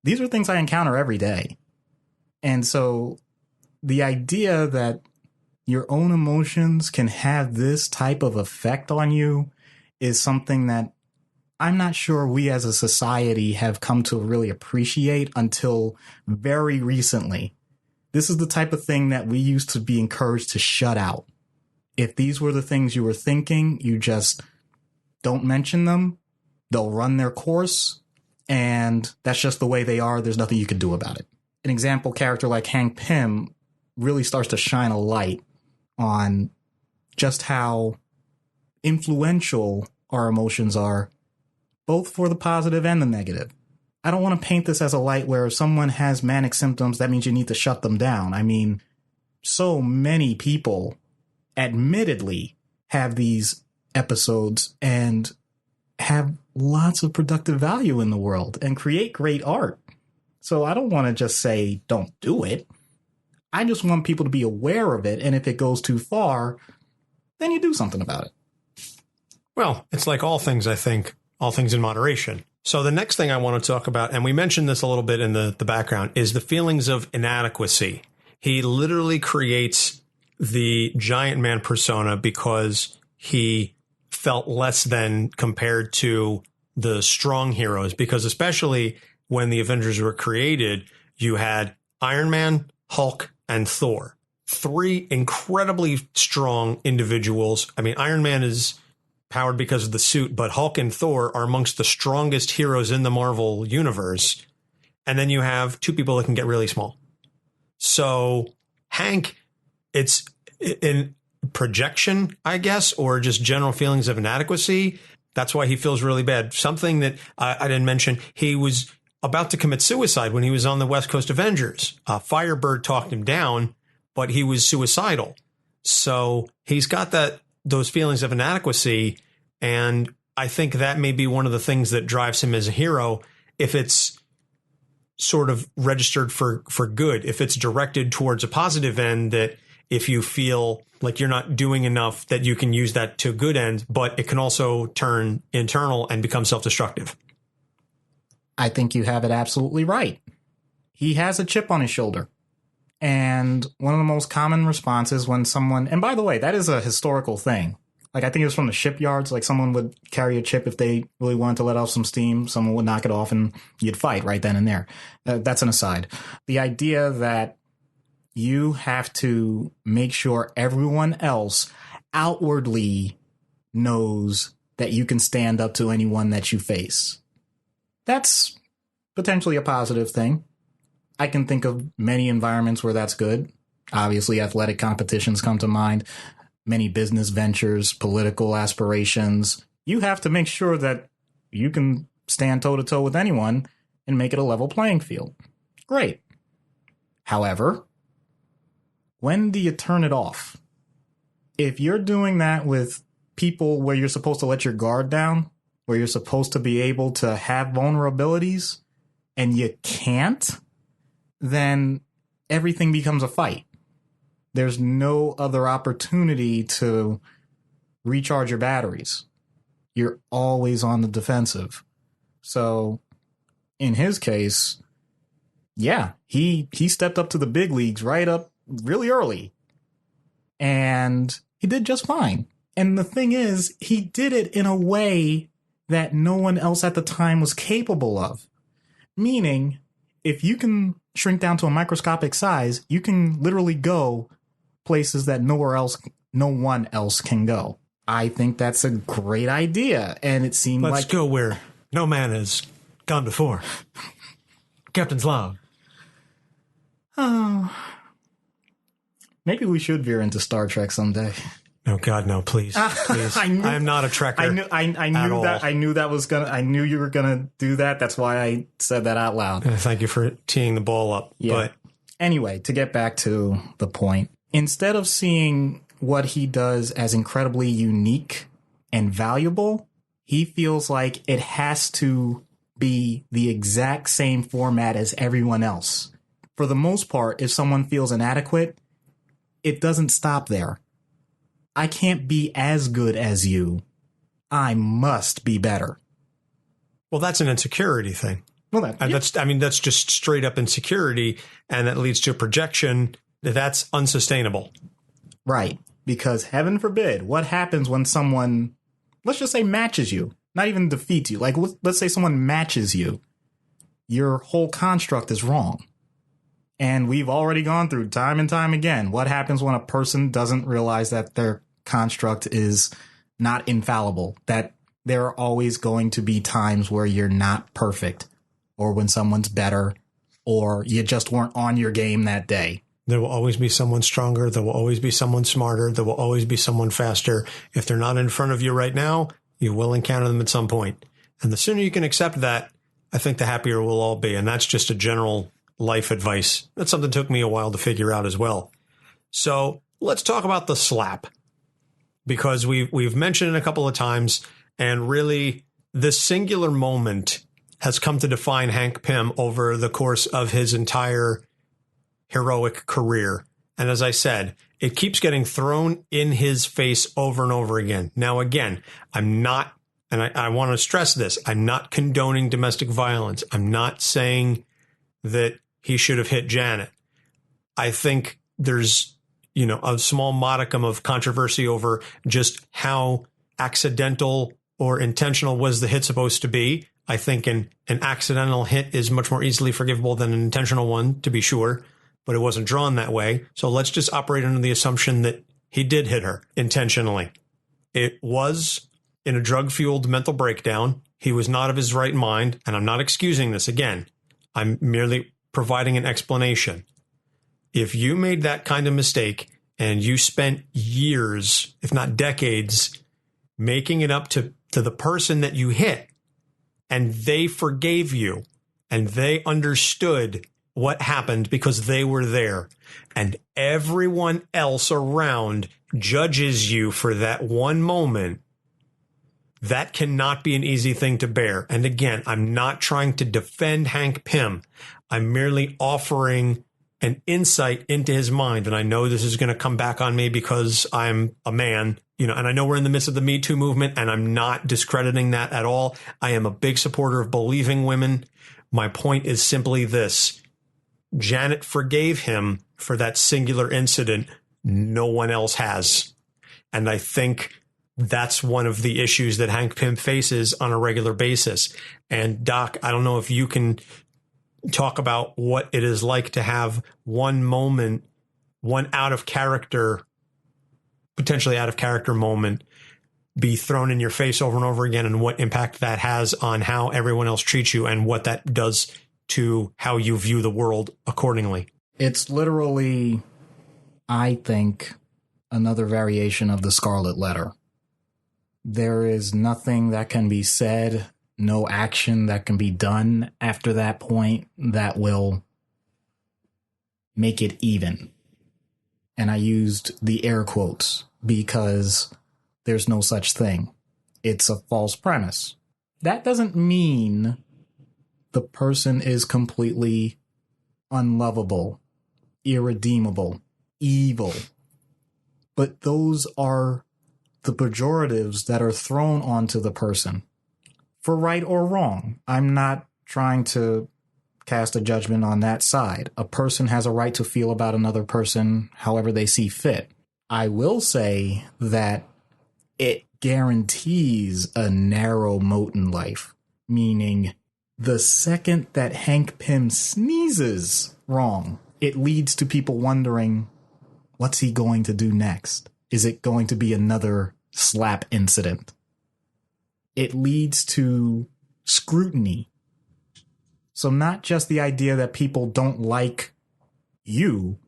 These are things I encounter every day. And so the idea that your own emotions can have this type of effect on you is something that I'm not sure we as a society have come to really appreciate until very recently. This is the type of thing that we used to be encouraged to shut out. If these were the things you were thinking, you just don't mention them. They'll run their course, and that's just the way they are. There's nothing you can do about it. An example character like Hank Pym really starts to shine a light on just how influential our emotions are, both for the positive and the negative. I don't want to paint this as a light where if someone has manic symptoms, that means you need to shut them down. I mean, so many people admittedly have these episodes and have lots of productive value in the world and create great art. So I don't want to just say, don't do it. I just want people to be aware of it. And if it goes too far, then you do something about it. Well, it's like all things, I think, all things in moderation. So the next thing I want to talk about, and we mentioned this a little bit in the background, is the feelings of inadequacy. He literally creates the Giant Man persona because he felt less than compared to the strong heroes, because especially when the Avengers were created, you had Iron Man, Hulk, and Thor. Three incredibly strong individuals. I mean, Iron Man is powered because of the suit, but Hulk and Thor are amongst the strongest heroes in the Marvel universe. And then you have two people that can get really small. So Hank, it's in projection, I guess, or just general feelings of inadequacy. That's why he feels really bad. Something that I didn't mention, he was about to commit suicide when he was on the West Coast Avengers. Firebird talked him down, but he was suicidal. So he's got those feelings of inadequacy. And I think that may be one of the things that drives him as a hero, if it's sort of registered for good, if it's directed towards a positive end, that if you feel like you're not doing enough, that you can use that to a good end, but it can also turn internal and become self-destructive. I think you have it absolutely right. He has a chip on his shoulder. And one of the most common responses when someone, and by the way, that is a historical thing. Like, I think it was from the shipyards, like someone would carry a chip if they really wanted to let off some steam. Someone would knock it off and you'd fight right then and there. That's an aside. The idea that you have to make sure everyone else outwardly knows that you can stand up to anyone that you face. That's potentially a positive thing. I can think of many environments where that's good. Obviously, athletic competitions come to mind. Many business ventures, political aspirations. You have to make sure that you can stand toe-to-toe with anyone and make it a level playing field. Great. However, when do you turn it off? If you're doing that with people where you're supposed to let your guard down, where you're supposed to be able to have vulnerabilities, and you can't, then everything becomes a fight. There's no other opportunity to recharge your batteries. You're always on the defensive. So in his case, yeah, he stepped up to the big leagues right up really early. And he did just fine. And the thing is, he did it in a way that no one else at the time was capable of. Meaning, if you can shrink down to a microscopic size, you can literally go places that no one else can go. I think that's a great idea. And it seemed Let's go where no man has gone before. Captain's log. Oh, maybe we should veer into Star Trek someday. No, God, no, please. Please. I am not a Trekker. I knew you were gonna do that. That's why I said that out loud. Thank you for teeing the ball up. Yeah. But anyway, to get back to the point, instead of seeing what he does as incredibly unique and valuable, he feels like it has to be the exact same format as everyone else. For the most part, if someone feels inadequate, it doesn't stop there. I can't be as good as you. I must be better. Well, that's an insecurity thing. Well, that's just straight up insecurity, and that leads to a projection that's unsustainable. Right. Because heaven forbid, what happens when someone, let's just say, matches you, not even defeats you. Like, let's say someone matches you. Your whole construct is wrong. And we've already gone through time and time again. What happens when a person doesn't realize that their construct is not infallible, that there are always going to be times where you're not perfect, or when someone's better, or you just weren't on your game that day. There will always be someone stronger. There will always be someone smarter. There will always be someone faster. If they're not in front of you right now, you will encounter them at some point. And the sooner you can accept that, I think the happier we'll all be. And that's just a general life advice. That's something that took me a while to figure out as well. So let's talk about the slap, because we've mentioned it a couple of times, and really this singular moment has come to define Hank Pym over the course of his entire heroic career. And as I said, it keeps getting thrown in his face over and over again. Now, again, I'm not, and I want to stress this, I'm not condoning domestic violence. I'm not saying that he should have hit Janet. I think there's, a small modicum of controversy over just how accidental or intentional was the hit supposed to be. I think an accidental hit is much more easily forgivable than an intentional one, to be sure, but it wasn't drawn that way. So let's just operate under the assumption that he did hit her intentionally. It was in a drug-fueled mental breakdown. He was not of his right mind, and I'm not excusing this again. I'm merely providing an explanation. If you made that kind of mistake and you spent years, if not decades, making it up to the person that you hit, and they forgave you and they understood what happened because they were there, and everyone else around judges you for that one moment, that cannot be an easy thing to bear. And again, I'm not trying to defend Hank Pym. I'm merely offering an insight into his mind. And I know this is going to come back on me because I'm a man, and I know we're in the midst of the Me Too movement, and I'm not discrediting that at all. I am a big supporter of believing women. My point is simply this. Janet forgave him for that singular incident. No one else has. And I think that's one of the issues that Hank Pym faces on a regular basis. And Doc, I don't know if you can talk about what it is like to have one moment, one potentially out of character moment be thrown in your face over and over again, and what impact that has on how everyone else treats you and what that does to how you view the world accordingly. It's literally, I think, another variation of the Scarlet Letter. There is nothing that can be said, no action that can be done after that point that will make it even. And I used the air quotes because there's no such thing. It's a false premise. That doesn't mean the person is completely unlovable, irredeemable, evil. But those are the pejoratives that are thrown onto the person, for right or wrong. I'm not trying to cast a judgment on that side. A person has a right to feel about another person however they see fit. I will say that it guarantees a narrow moat in life, meaning The second that Hank Pym sneezes wrong, it leads to people wondering, what's he going to do next? Is it going to be another slap incident? It leads to scrutiny. So not just the idea that people don't like you,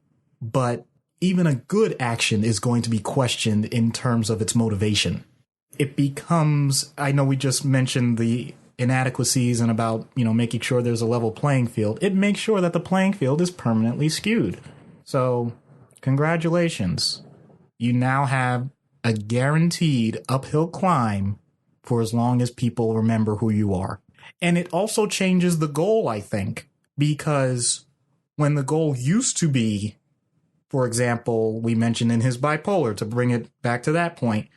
but even a good action is going to be questioned in terms of its motivation. It becomes, I know we just mentioned the inadequacies and about, making sure there's a level playing field. It makes sure that the playing field is permanently skewed. So, congratulations. You now have a guaranteed uphill climb for as long as people remember who you are. And it also changes the goal, I think, because when the goal used to be, for example, we mentioned in his bipolar, to bring it back to that point,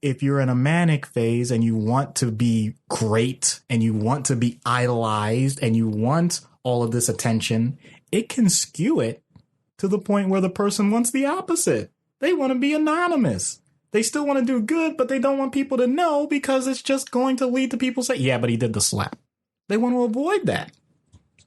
if you're in a manic phase and you want to be great and you want to be idolized and you want all of this attention, it can skew it to the point where the person wants the opposite. They want to be anonymous. They still want to do good, but they don't want people to know because it's just going to lead to people saying, yeah, but he did the slap. They want to avoid that.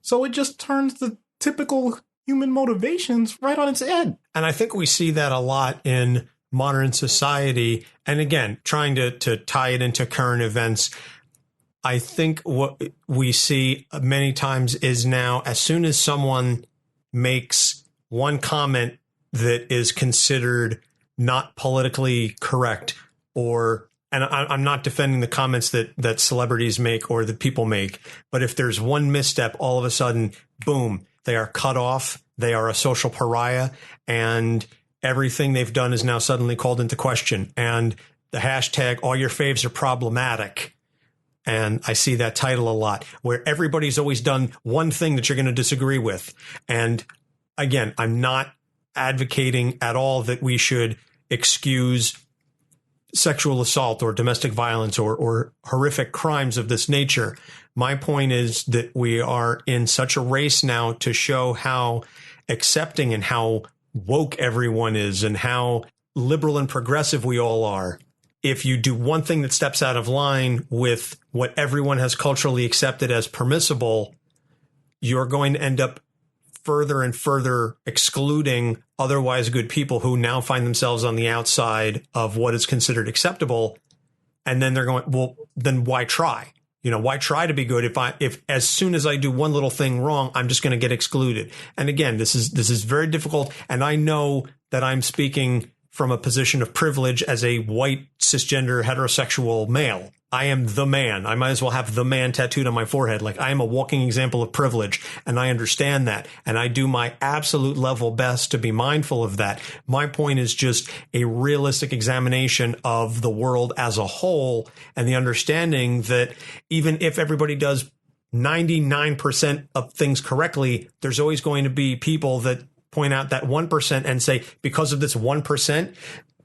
So it just turns the typical human motivations right on its head. And I think we see that a lot in modern society. And again, trying to tie it into current events, I think what we see many times is now, as soon as someone makes one comment that is considered not politically correct, and I'm not defending the comments that celebrities make or that people make, but if there's one misstep, all of a sudden, boom, they are cut off. They are a social pariah, and everything they've done is now suddenly called into question. And the hashtag, all your faves are problematic. And I see that title a lot, where everybody's always done one thing that you're going to disagree with. And again, I'm not advocating at all that we should excuse sexual assault or domestic violence or horrific crimes of this nature. My point is that we are in such a race now to show how accepting and how woke everyone is and how liberal and progressive we all are. If you do one thing that steps out of line with what everyone has culturally accepted as permissible, you're going to end up further and further excluding otherwise good people who now find themselves on the outside of what is considered acceptable. And then they're going, well, then why try? Why try to be good if as soon as I do one little thing wrong, I'm just going to get excluded. And again, this is very difficult. And I know that I'm speaking from a position of privilege as a white, cisgender, heterosexual male. I am the man. I might as well have the man tattooed on my forehead. Like, I am a walking example of privilege, and I understand that. And I do my absolute level best to be mindful of that. My point is just a realistic examination of the world as a whole, and the understanding that even if everybody does 99% of things correctly, there's always going to be people that point out that 1% and say, because of this 1%,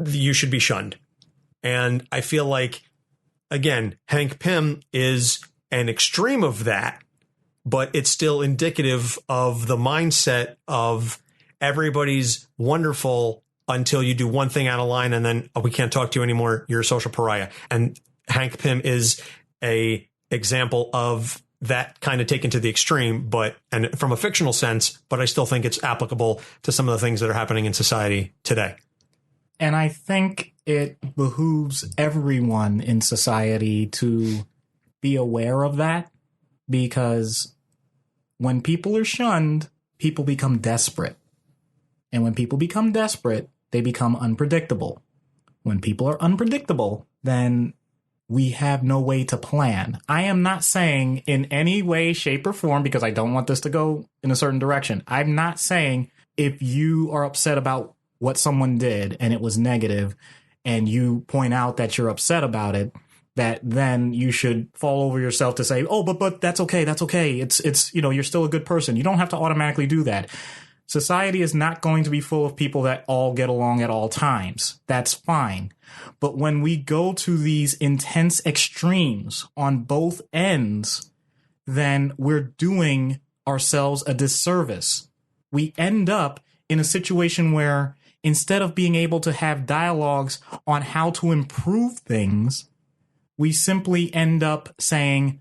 you should be shunned. And I feel like, again, Hank Pym is an extreme of that, but it's still indicative of the mindset of everybody's wonderful until you do one thing out of line and then, oh, we can't talk to you anymore. You're a social pariah. And Hank Pym is a example of that kind of taken to the extreme, and from a fictional sense, but I still think it's applicable to some of the things that are happening in society today. And I think it behooves everyone in society to be aware of that, because when people are shunned, people become desperate. And when people become desperate, they become unpredictable. When people are unpredictable, then we have no way to plan. I am not saying in any way, shape, or form, because I don't want this to go in a certain direction. I'm not saying if you are upset about what someone did and it was negative and you point out that you're upset about it, that then you should fall over yourself to say, oh, but that's okay. That's okay. It's, you're still a good person. You don't have to automatically do that. Society is not going to be full of people that all get along at all times. That's fine. But when we go to these intense extremes on both ends, then we're doing ourselves a disservice. We end up in a situation where instead of being able to have dialogues on how to improve things, we simply end up saying,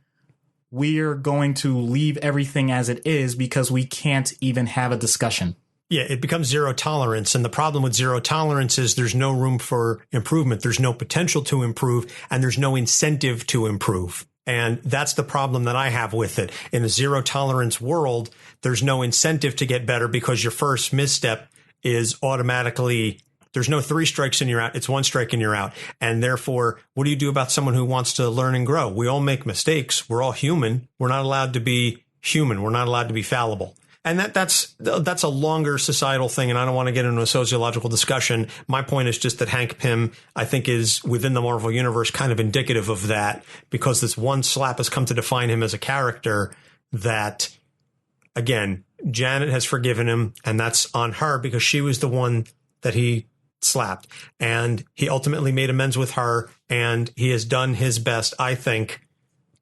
we're going to leave everything as it is because we can't even have a discussion. Yeah, it becomes zero tolerance. And the problem with zero tolerance is there's no room for improvement. There's no potential to improve, and there's no incentive to improve. And that's the problem that I have with it. In a zero tolerance world, there's no incentive to get better because your first misstep is automatically, there's no 3 strikes and you're out. It's 1 strike and you're out. And therefore, what do you do about someone who wants to learn and grow? We all make mistakes. We're all human. We're not allowed to be human. We're not allowed to be fallible. And that's a longer societal thing, and I don't want to get into a sociological discussion. My point is just that Hank Pym, I think, is within the Marvel Universe kind of indicative of that, because this one slap has come to define him as a character that, again, Janet has forgiven him, and that's on her because she was the one that he slapped. And he ultimately made amends with her, and he has done his best, I think,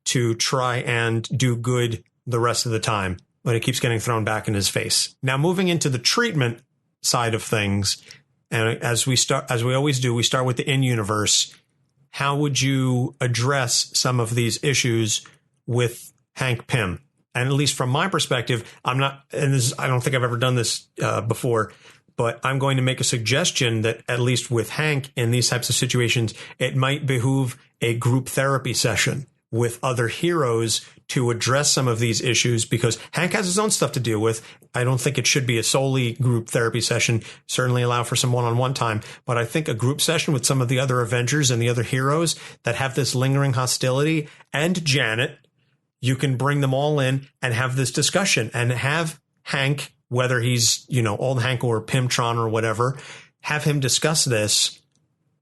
to try and do good the rest of the time. But it keeps getting thrown back in his face. Now, moving into the treatment side of things, and as we always do, we start with the in-universe. How would you address some of these issues with Hank Pym? And at least from my perspective, I don't think I've ever done this before, but I'm going to make a suggestion that at least with Hank in these types of situations, it might behoove a group therapy session with other heroes to address some of these issues, because Hank has his own stuff to deal with. I don't think it should be a solely group therapy session, certainly allow for some one-on-one time. But I think a group session with some of the other Avengers and the other heroes that have this lingering hostility, and Janet, you can bring them all in and have this discussion and have Hank, whether he's, old Hank or Pymtron or whatever, have him discuss this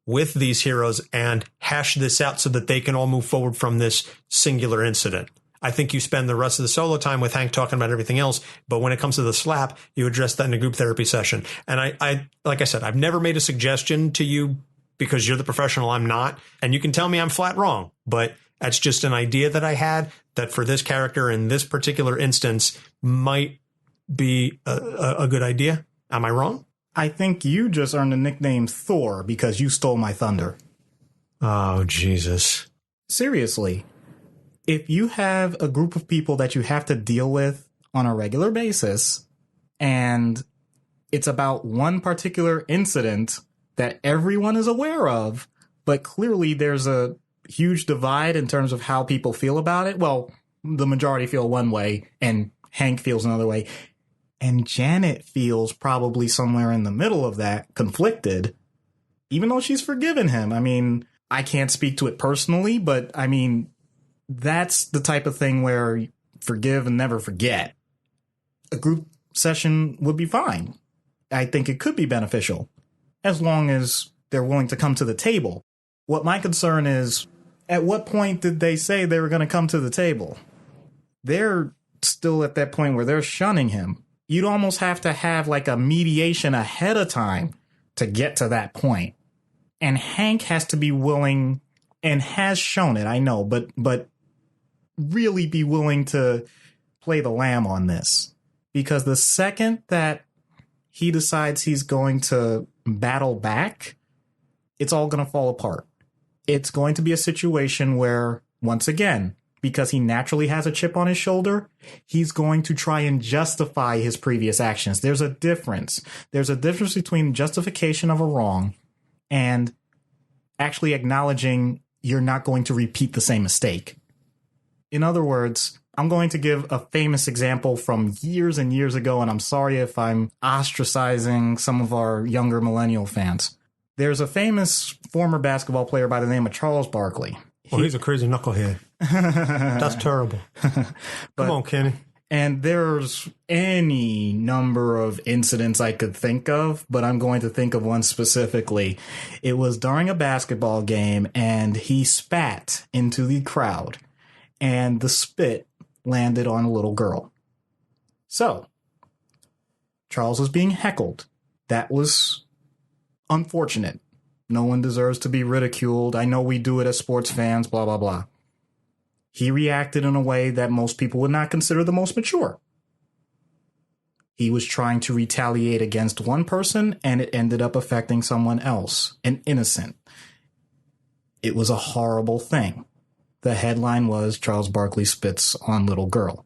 with these heroes and hash this out so that they can all move forward from this singular incident. I think you spend the rest of the solo time with Hank talking about everything else, but when it comes to the slap, you address that in a group therapy session. And I like I said, I've never made a suggestion to you because you're the professional, I'm not. And you can tell me I'm flat wrong, but that's just an idea that I had that for this character in this particular instance might be a good idea. Am I wrong? I think you just earned the nickname Thor because you stole my thunder. Oh, Jesus. Seriously, if you have a group of people that you have to deal with on a regular basis, and it's about one particular incident that everyone is aware of, but clearly there's a huge divide in terms of how people feel about it. Well, the majority feel one way and Hank feels another way. And Janet feels probably somewhere in the middle of that, conflicted, even though she's forgiven him. I mean, I can't speak to it personally, but I mean, that's the type of thing where forgive and never forget. A group session would be fine. I think it could be beneficial as long as they're willing to come to the table. What my concern is, at what point did they say they were going to come to the table? They're still at that point where they're shunning him. You'd almost have to have like a mediation ahead of time to get to that point. And Hank has to be willing, and has shown it, I know, but really be willing to play the lamb on this. Because the second that he decides he's going to battle back, it's all going to fall apart. It's going to be a situation where, once again, because he naturally has a chip on his shoulder, he's going to try and justify his previous actions. There's a difference. There's a difference between justification of a wrong and actually acknowledging you're not going to repeat the same mistake. In other words, I'm going to give a famous example from years and years ago, and I'm sorry if I'm ostracizing some of our younger millennial fans. There's a famous former basketball player by the name of Charles Barkley. Well, he's a crazy knucklehead. That's terrible. Come on, Kenny. And there's any number of incidents I could think of, but I'm going to think of one specifically. It was during a basketball game, and he spat into the crowd, and the spit landed on a little girl. So, Charles was being heckled. That was unfortunate. No one deserves to be ridiculed. I know we do it as sports fans, blah, blah, blah. He reacted in a way that most people would not consider the most mature. He was trying to retaliate against one person, and it ended up affecting someone else, an innocent. It was a horrible thing. the headline was Charles Barkley spits on little girl.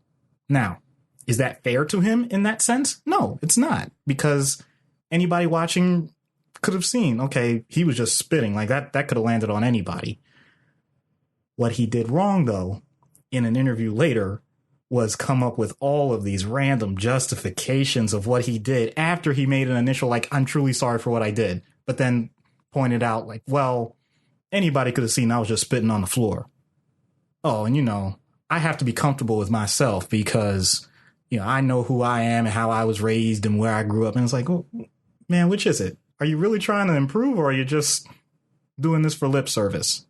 Now, is that fair to him in that sense? No, it's not, because anybody watching could have seen, okay, he was just spitting. Like that could have landed on anybody. What he did wrong, though, in an interview later, was come up with all of these random justifications of what he did after he made an initial, like, I'm truly sorry for what I did, but then pointed out, like, well, anybody could have seen I was just spitting on the floor. Oh, and, I have to be comfortable with myself because, I know who I am and how I was raised and where I grew up. And it's like, oh, man, which is it? Are you really trying to improve, or are you just doing this for lip service?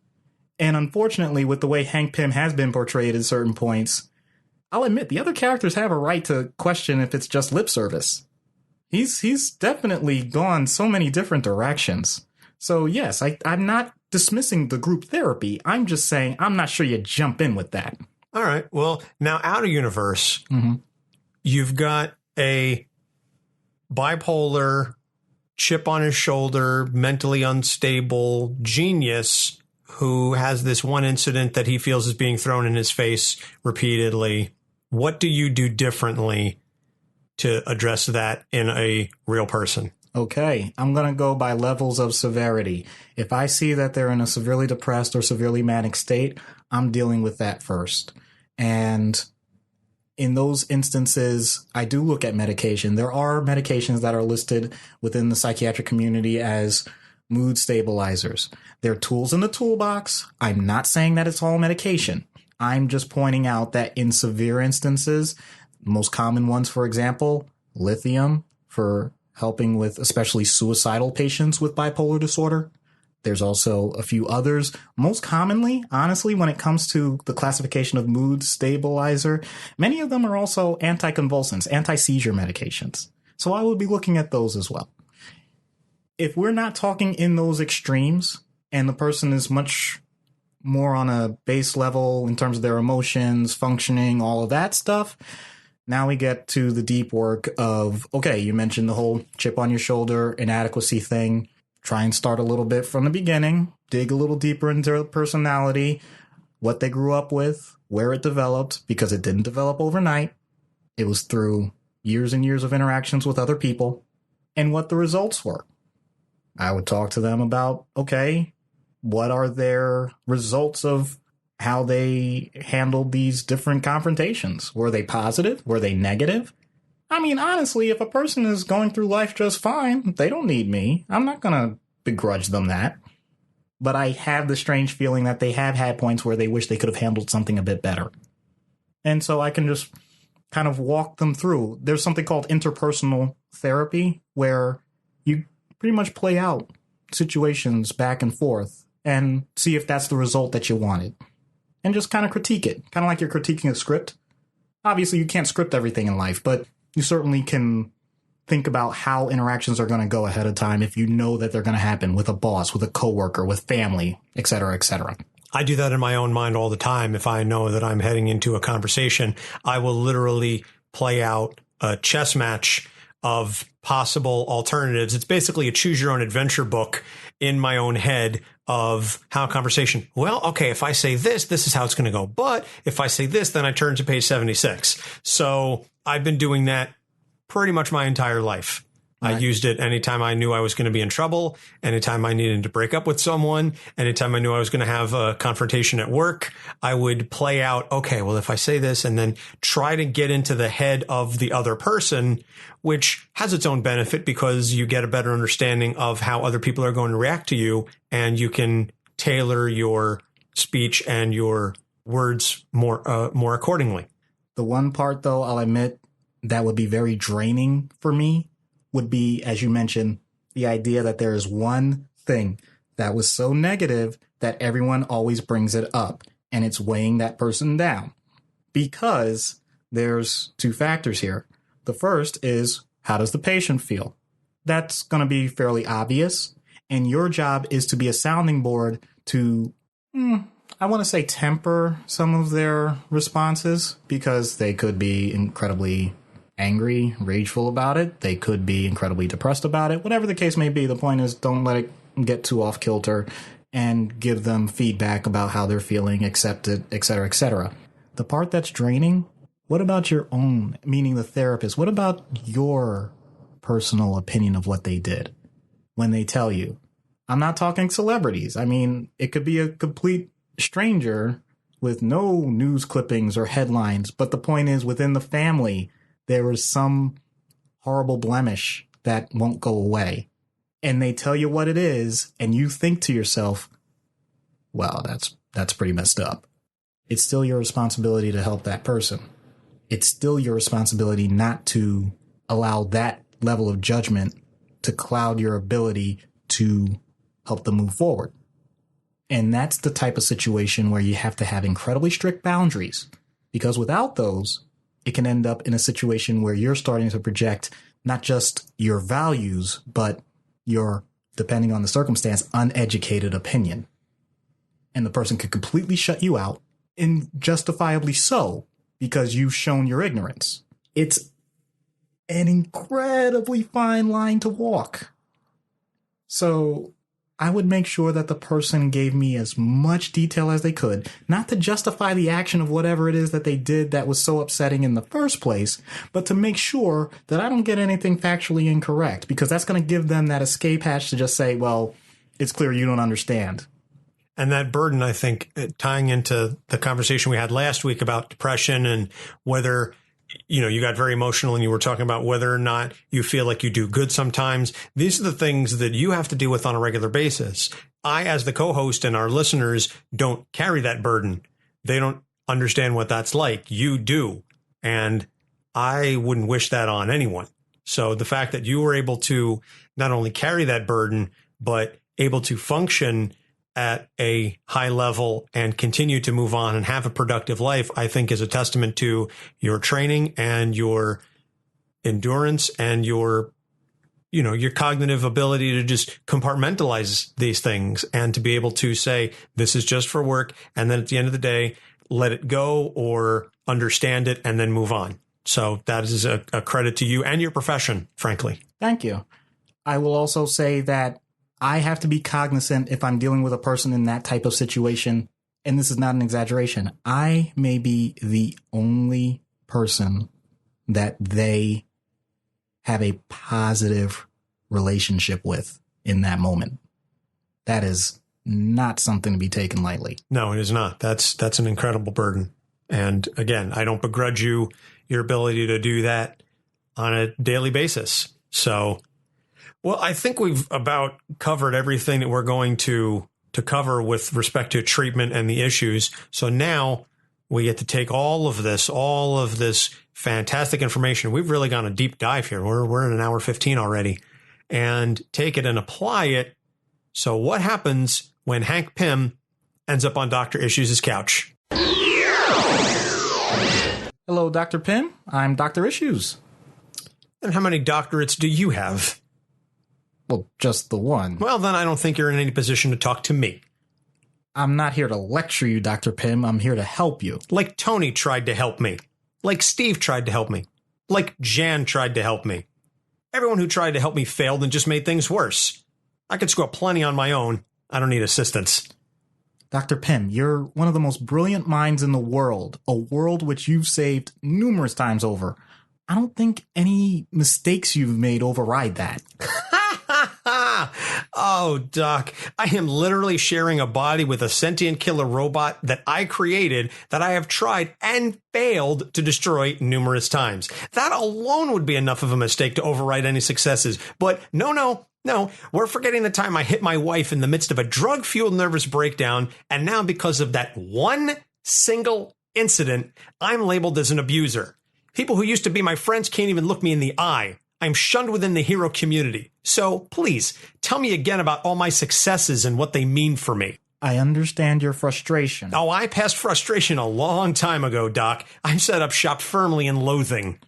And unfortunately, with the way Hank Pym has been portrayed at certain points, I'll admit the other characters have a right to question if it's just lip service. He's definitely gone so many different directions. So yes, I'm not dismissing the group therapy. I'm just saying I'm not sure you jump in with that. All right. Well, now out of universe, you've got a bipolar, chip on his shoulder, mentally unstable genius who has this one incident that he feels is being thrown in his face repeatedly. What do you do differently to address that in a real person? Okay, I'm going to go by levels of severity. If I see that they're in a severely depressed or severely manic state, I'm dealing with that first. And in those instances, I do look at medication. There are medications that are listed within the psychiatric community as mood stabilizers. They're tools in the toolbox. I'm not saying that it's all medication. I'm just pointing out that in severe instances, most common ones, for example, lithium for helping with especially suicidal patients with bipolar disorder. There's also a few others. Most commonly, honestly, when it comes to the classification of mood stabilizer, many of them are also anticonvulsants, anti-seizure medications. So I would be looking at those as well. If we're not talking in those extremes and the person is much more on a base level in terms of their emotions, functioning, all of that stuff, now we get to the deep work of, okay, you mentioned the whole chip on your shoulder, inadequacy thing. Try and start a little bit from the beginning, dig a little deeper into their personality, what they grew up with, where it developed, because it didn't develop overnight. It was through years and years of interactions with other people, and what the results were. I would talk to them about, okay, what are their results of how they handled these different confrontations? Were they positive? Were they negative? I mean, honestly, if a person is going through life just fine, they don't need me. I'm not going to begrudge them that. But I have the strange feeling that they have had points where they wish they could have handled something a bit better. And so I can just kind of walk them through. There's something called interpersonal therapy where you pretty much play out situations back and forth and see if that's the result that you wanted. And just kind of critique it, kind of like you're critiquing a script. Obviously, you can't script everything in life, but you certainly can think about how interactions are going to go ahead of time if you know that they're going to happen with a boss, with a coworker, with family, et cetera, et cetera. I do that in my own mind all the time. If I know that I'm heading into a conversation, I will literally play out a chess match of possible alternatives. It's basically a choose your own adventure book in my own head of how a conversation, well, okay, if I say this is how it's going to go. But if I say this, then I turn to page 76. So I've been doing that pretty much my entire life. Right. I used it anytime I knew I was going to be in trouble, anytime I needed to break up with someone, anytime I knew I was going to have a confrontation at work. I would play out, okay, well, if I say this, and then try to get into the head of the other person, which has its own benefit because you get a better understanding of how other people are going to react to you, and you can tailor your speech and your words more accordingly. The one part, though, I'll admit that would be very draining for me would be, as you mentioned, the idea that there is one thing that was so negative that everyone always brings it up, and it's weighing that person down. Because there's two factors here. The first is, how does the patient feel? That's going to be fairly obvious, and your job is to be a sounding board to, I want to say, temper some of their responses, because they could be incredibly angry, rageful about it. They could be incredibly depressed about it. Whatever the case may be, the point is, don't let it get too off kilter and give them feedback about how they're feeling, accept it, etc., etc. The part that's draining, what about your own, meaning the therapist? What about your personal opinion of what they did when they tell you? I'm not talking celebrities. I mean, it could be a complete stranger with no news clippings or headlines. But the point is, within the family, there is some horrible blemish that won't go away. And they tell you what it is, and you think to yourself, well, that's pretty messed up. It's still your responsibility to help that person. It's still your responsibility not to allow that level of judgment to cloud your ability to help them move forward. And that's the type of situation where you have to have incredibly strict boundaries, because without those, it can end up in a situation where you're starting to project not just your values, but your, depending on the circumstance, uneducated opinion. And the person could completely shut you out, and justifiably so, because you've shown your ignorance. It's an incredibly fine line to walk. So I would make sure that the person gave me as much detail as they could, not to justify the action of whatever it is that they did that was so upsetting in the first place, but to make sure that I don't get anything factually incorrect, because that's going to give them that escape hatch to just say, well, it's clear you don't understand. And that burden, I think, tying into the conversation we had last week about depression and whether, you know, you got very emotional and you were talking about whether or not you feel like you do good sometimes. These are the things that you have to deal with on a regular basis. I, as the co-host, and our listeners don't carry that burden. They don't understand what that's like. You do. And I wouldn't wish that on anyone. So the fact that you were able to not only carry that burden, but able to function at a high level and continue to move on and have a productive life, I think is a testament to your training and your endurance and your, you know, your cognitive ability to just compartmentalize these things and to be able to say, this is just for work. And then at the end of the day, let it go or understand it and then move on. So that is a credit to you and your profession, frankly. Thank you. I will also say that I have to be cognizant if I'm dealing with a person in that type of situation, and this is not an exaggeration, I may be the only person that they have a positive relationship with in that moment. That is not something to be taken lightly. No, it is not. That's an incredible burden. And again, I don't begrudge you your ability to do that on a daily basis. So, well, I think we've about covered everything that we're going to cover with respect to treatment and the issues. So now we get to take all of this fantastic information. We've really gone a deep dive here. We're in an hour 15 already, and take it and apply it. So what happens when Hank Pym ends up on Dr. Issues' couch? Hello, Dr. Pym. I'm Dr. Issues. And how many doctorates do you have? Well, just the one. Well, then I don't think you're in any position to talk to me. I'm not here to lecture you, Dr. Pym. I'm here to help you. Like Tony tried to help me. Like Steve tried to help me. Like Jan tried to help me. Everyone who tried to help me failed and just made things worse. I could screw up plenty on my own. I don't need assistance. Dr. Pym, you're one of the most brilliant minds in the world, a world which you've saved numerous times over. I don't think any mistakes you've made override that. Oh, Doc, I am literally sharing a body with a sentient killer robot that I created, that I have tried and failed to destroy numerous times. That alone would be enough of a mistake to override any successes. But no, we're forgetting the time I hit my wife in the midst of a drug-fueled nervous breakdown, and now because of that one single incident, I'm labeled as an abuser. People who used to be my friends can't even look me in the eye. I'm shunned within the hero community. So please tell me again about all my successes and what they mean for me. I understand your frustration. Oh, I passed frustration a long time ago, Doc. I've set up shop firmly in loathing.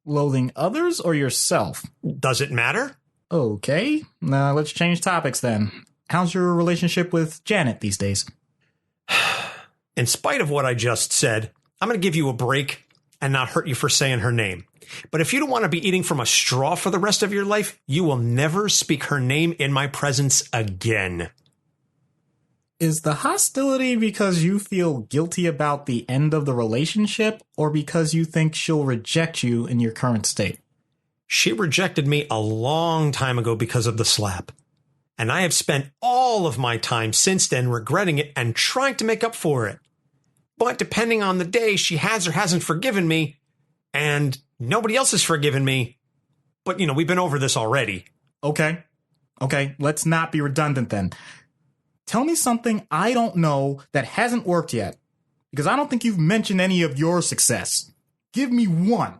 Loathing others or yourself? Does it matter? Okay. Let's change topics then. How's your relationship with Janet these days? In spite of what I just said, I'm going to give you a break and not hurt you for saying her name. But if you don't want to be eating from a straw for the rest of your life, you will never speak her name in my presence again. Is the hostility because you feel guilty about the end of the relationship, or because you think she'll reject you in your current state? She rejected me a long time ago because of the slap. And I have spent all of my time since then regretting it and trying to make up for it. But depending on the day, she has or hasn't forgiven me, and nobody else has forgiven me. But, we've been over this already. Okay, let's not be redundant then. Tell me something I don't know that hasn't worked yet, because I don't think you've mentioned any of your success. Give me one.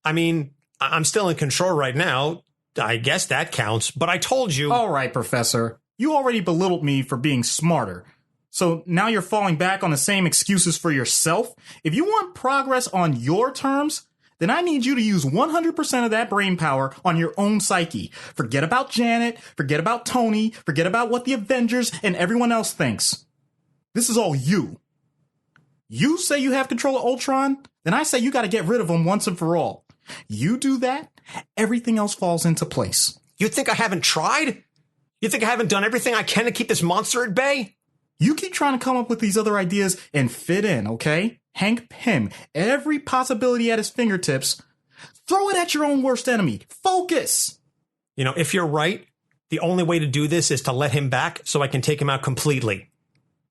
I mean, I'm still in control right now. I guess that counts, but I told you. All right, Professor. You already belittled me for being smarter. So now you're falling back on the same excuses for yourself? If you want progress on your terms, then I need you to use 100% of that brain power on your own psyche. Forget about Janet, forget about Tony, forget about what the Avengers and everyone else thinks. This is all you. You say you have control of Ultron, then I say you gotta get rid of him once and for all. You do that, everything else falls into place. You think I haven't tried? You think I haven't done everything I can to keep this monster at bay? You keep trying to come up with these other ideas and fit in, okay? Hank Pym, every possibility at his fingertips. Throw it at your own worst enemy. Focus! If you're right, the only way to do this is to let him back so I can take him out completely.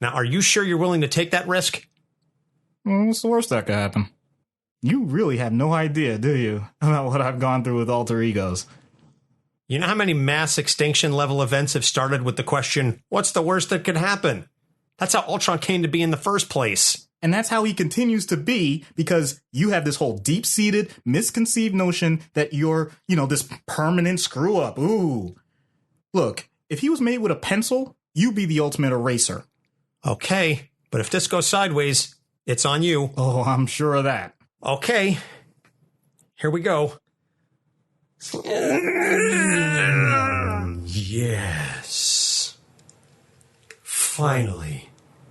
Now, are you sure you're willing to take that risk? What's the worst that could happen? You really have no idea, do you, about what I've gone through with alter egos? You know how many mass extinction level events have started with the question, what's the worst that could happen? That's how Ultron came to be in the first place. And that's how he continues to be, because you have this whole deep-seated, misconceived notion that you're, this permanent screw-up. Ooh. Look, if he was made with a pencil, you'd be the ultimate eraser. Okay, but if this goes sideways, it's on you. Oh, I'm sure of that. Okay, here we go. Yes. Finally,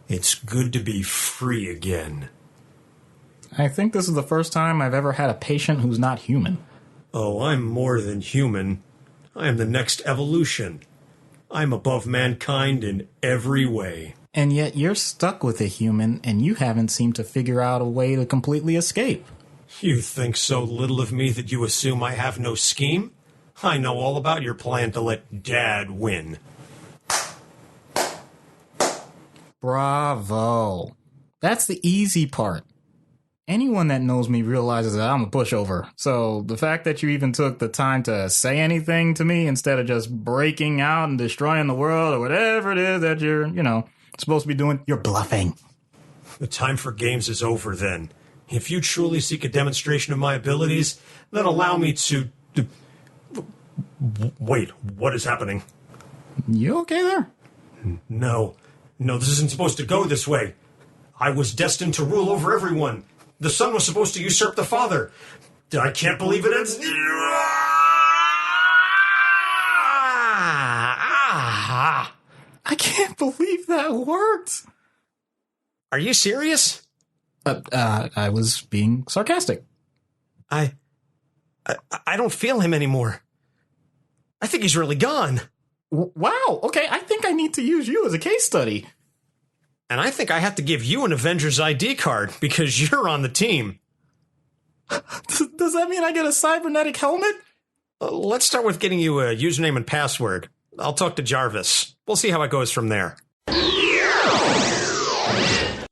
it's good to be free again. I think this is the first time I've ever had a patient who's not human. Oh, I'm more than human. I am the next evolution. I'm above mankind in every way. And yet you're stuck with a human, and you haven't seemed to figure out a way to completely escape. You think so little of me that you assume I have no scheme? I know all about your plan to let Dad win. Bravo. That's the easy part. Anyone that knows me realizes that I'm a pushover. So the fact that you even took the time to say anything to me instead of just breaking out and destroying the world or whatever it is that you're, supposed to be doing, you're bluffing. The time for games is over then. If you truly seek a demonstration of my abilities, then allow me to... Wait, what is happening? You okay there? No, this isn't supposed to go this way. I was destined to rule over everyone. The son was supposed to usurp the father. I can't believe it ends... I can't believe that worked. Are you serious? I was being sarcastic. I don't feel him anymore. I think he's really gone. Wow. Okay, I think I need to use you as a case study. And I think I have to give you an Avengers ID card because you're on the team. Does that mean I get a cybernetic helmet? Let's start with getting you a username and password. I'll talk to Jarvis. We'll see how it goes from there.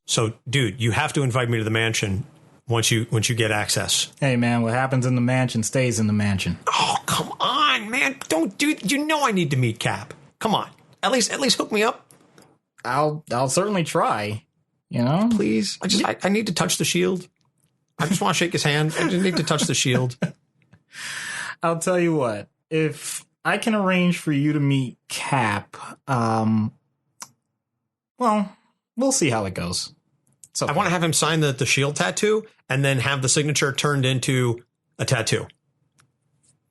So, dude, you have to invite me to the mansion once you get access. Hey, man, what happens in the mansion stays in the mansion. Oh, come on, man. Don't do... You know I need to meet Cap. Come on. At least hook me up. I'll certainly try. Please. I need to touch the shield. I just want to shake his hand. I just need to touch the shield. I'll tell you what. If I can arrange for you to meet Cap, well, we'll see how it goes. Okay. I want to have him sign the shield tattoo and then have the signature turned into a tattoo.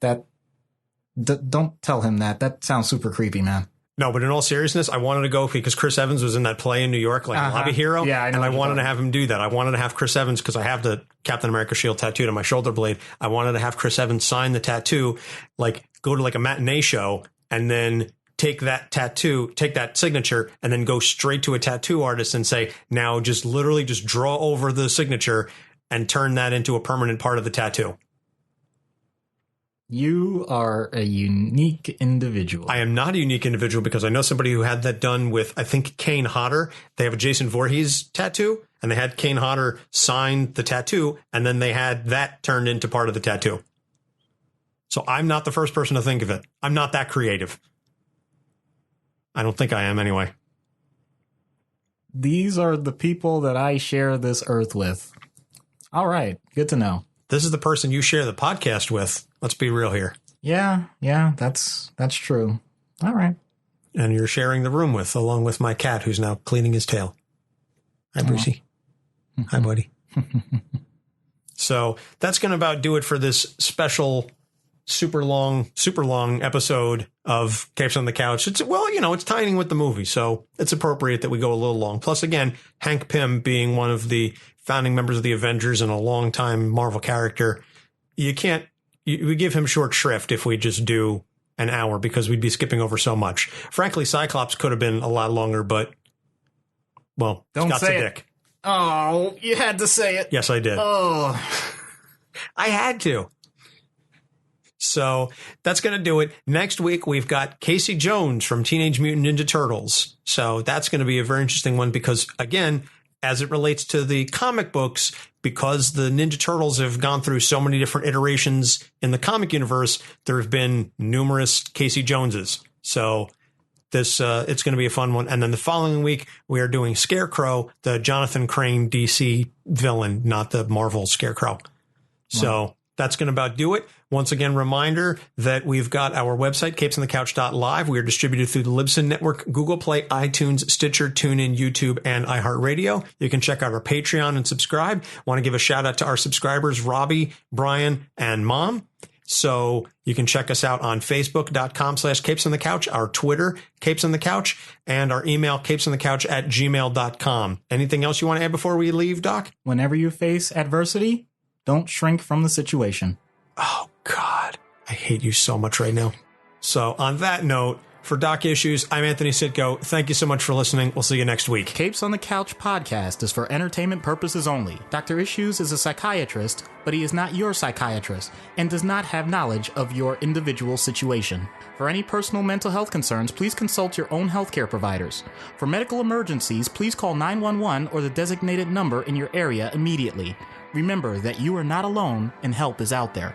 Don't tell him that. That sounds super creepy, man. No, but in all seriousness, I wanted to go because Chris Evans was in that play in New York, like a lobby hero. Yeah, I know. And I wanted to have him do that. I wanted to have Chris Evans, because I have the Captain America shield tattooed on my shoulder blade. I wanted to have Chris Evans sign the tattoo, like go to like a matinee show and then take that signature, and then go straight to a tattoo artist and say, now just literally just draw over the signature and turn that into a permanent part of the tattoo. You are a unique individual. I am not a unique individual because I know somebody who had that done with, I think, Kane Hodder. They have a Jason Voorhees tattoo, and they had Kane Hodder sign the tattoo, and then they had that turned into part of the tattoo. So I'm not the first person to think of it. I'm not that creative. I don't think I am anyway. These are the people that I share this earth with. All right. Good to know. This is the person you share the podcast with. Let's be real here. Yeah, that's true. All right. And you're sharing the room with, along with my cat, who's now cleaning his tail. Hi, Brucey. Hi, buddy. So that's going to about do it for this special, super long episode of Capes on the Couch. It's tying with the movie, so it's appropriate that we go a little long. Plus, again, Hank Pym being one of the founding members of the Avengers and a longtime Marvel character, we give him short shrift if we just do an hour because we'd be skipping over so much. Frankly, Cyclops could have been a lot longer, but, well, don't Scott's say a it. dick. Oh, you had to say it. Yes, I did. Oh, I had to. So that's going to do it. Next week, we've got Casey Jones from Teenage Mutant Ninja Turtles. So that's going to be a very interesting one because, again, as it relates to the comic books, because the Ninja Turtles have gone through so many different iterations in the comic universe, there have been numerous Casey Joneses. So this it's going to be a fun one. And then the following week, we are doing Scarecrow, the Jonathan Crane DC villain, not the Marvel Scarecrow. Wow. So that's going to about do it. Once again, reminder that we've got our website, capesonthecouch.live. We are distributed through the Libsyn Network, Google Play, iTunes, Stitcher, TuneIn, YouTube, and iHeartRadio. You can check out our Patreon and subscribe. Want to give a shout out to our subscribers, Robbie, Brian, and Mom. So you can check us out on Facebook.com/CapesOnTheCouch, our Twitter, Capes on the Couch, and our email, capesonthecouch@gmail.com. Anything else you want to add before we leave, Doc? Whenever you face adversity, don't shrink from the situation. Oh, God. I hate you so much right now. So on that note, for Doc Issues, I'm Anthony Sitko. Thank you so much for listening. We'll see you next week. Capes on the Couch podcast is for entertainment purposes only. Dr. Issues is a psychiatrist, but he is not your psychiatrist and does not have knowledge of your individual situation. For any personal mental health concerns, please consult your own healthcare providers. For medical emergencies, please call 911 or the designated number in your area immediately. Remember that you are not alone and help is out there.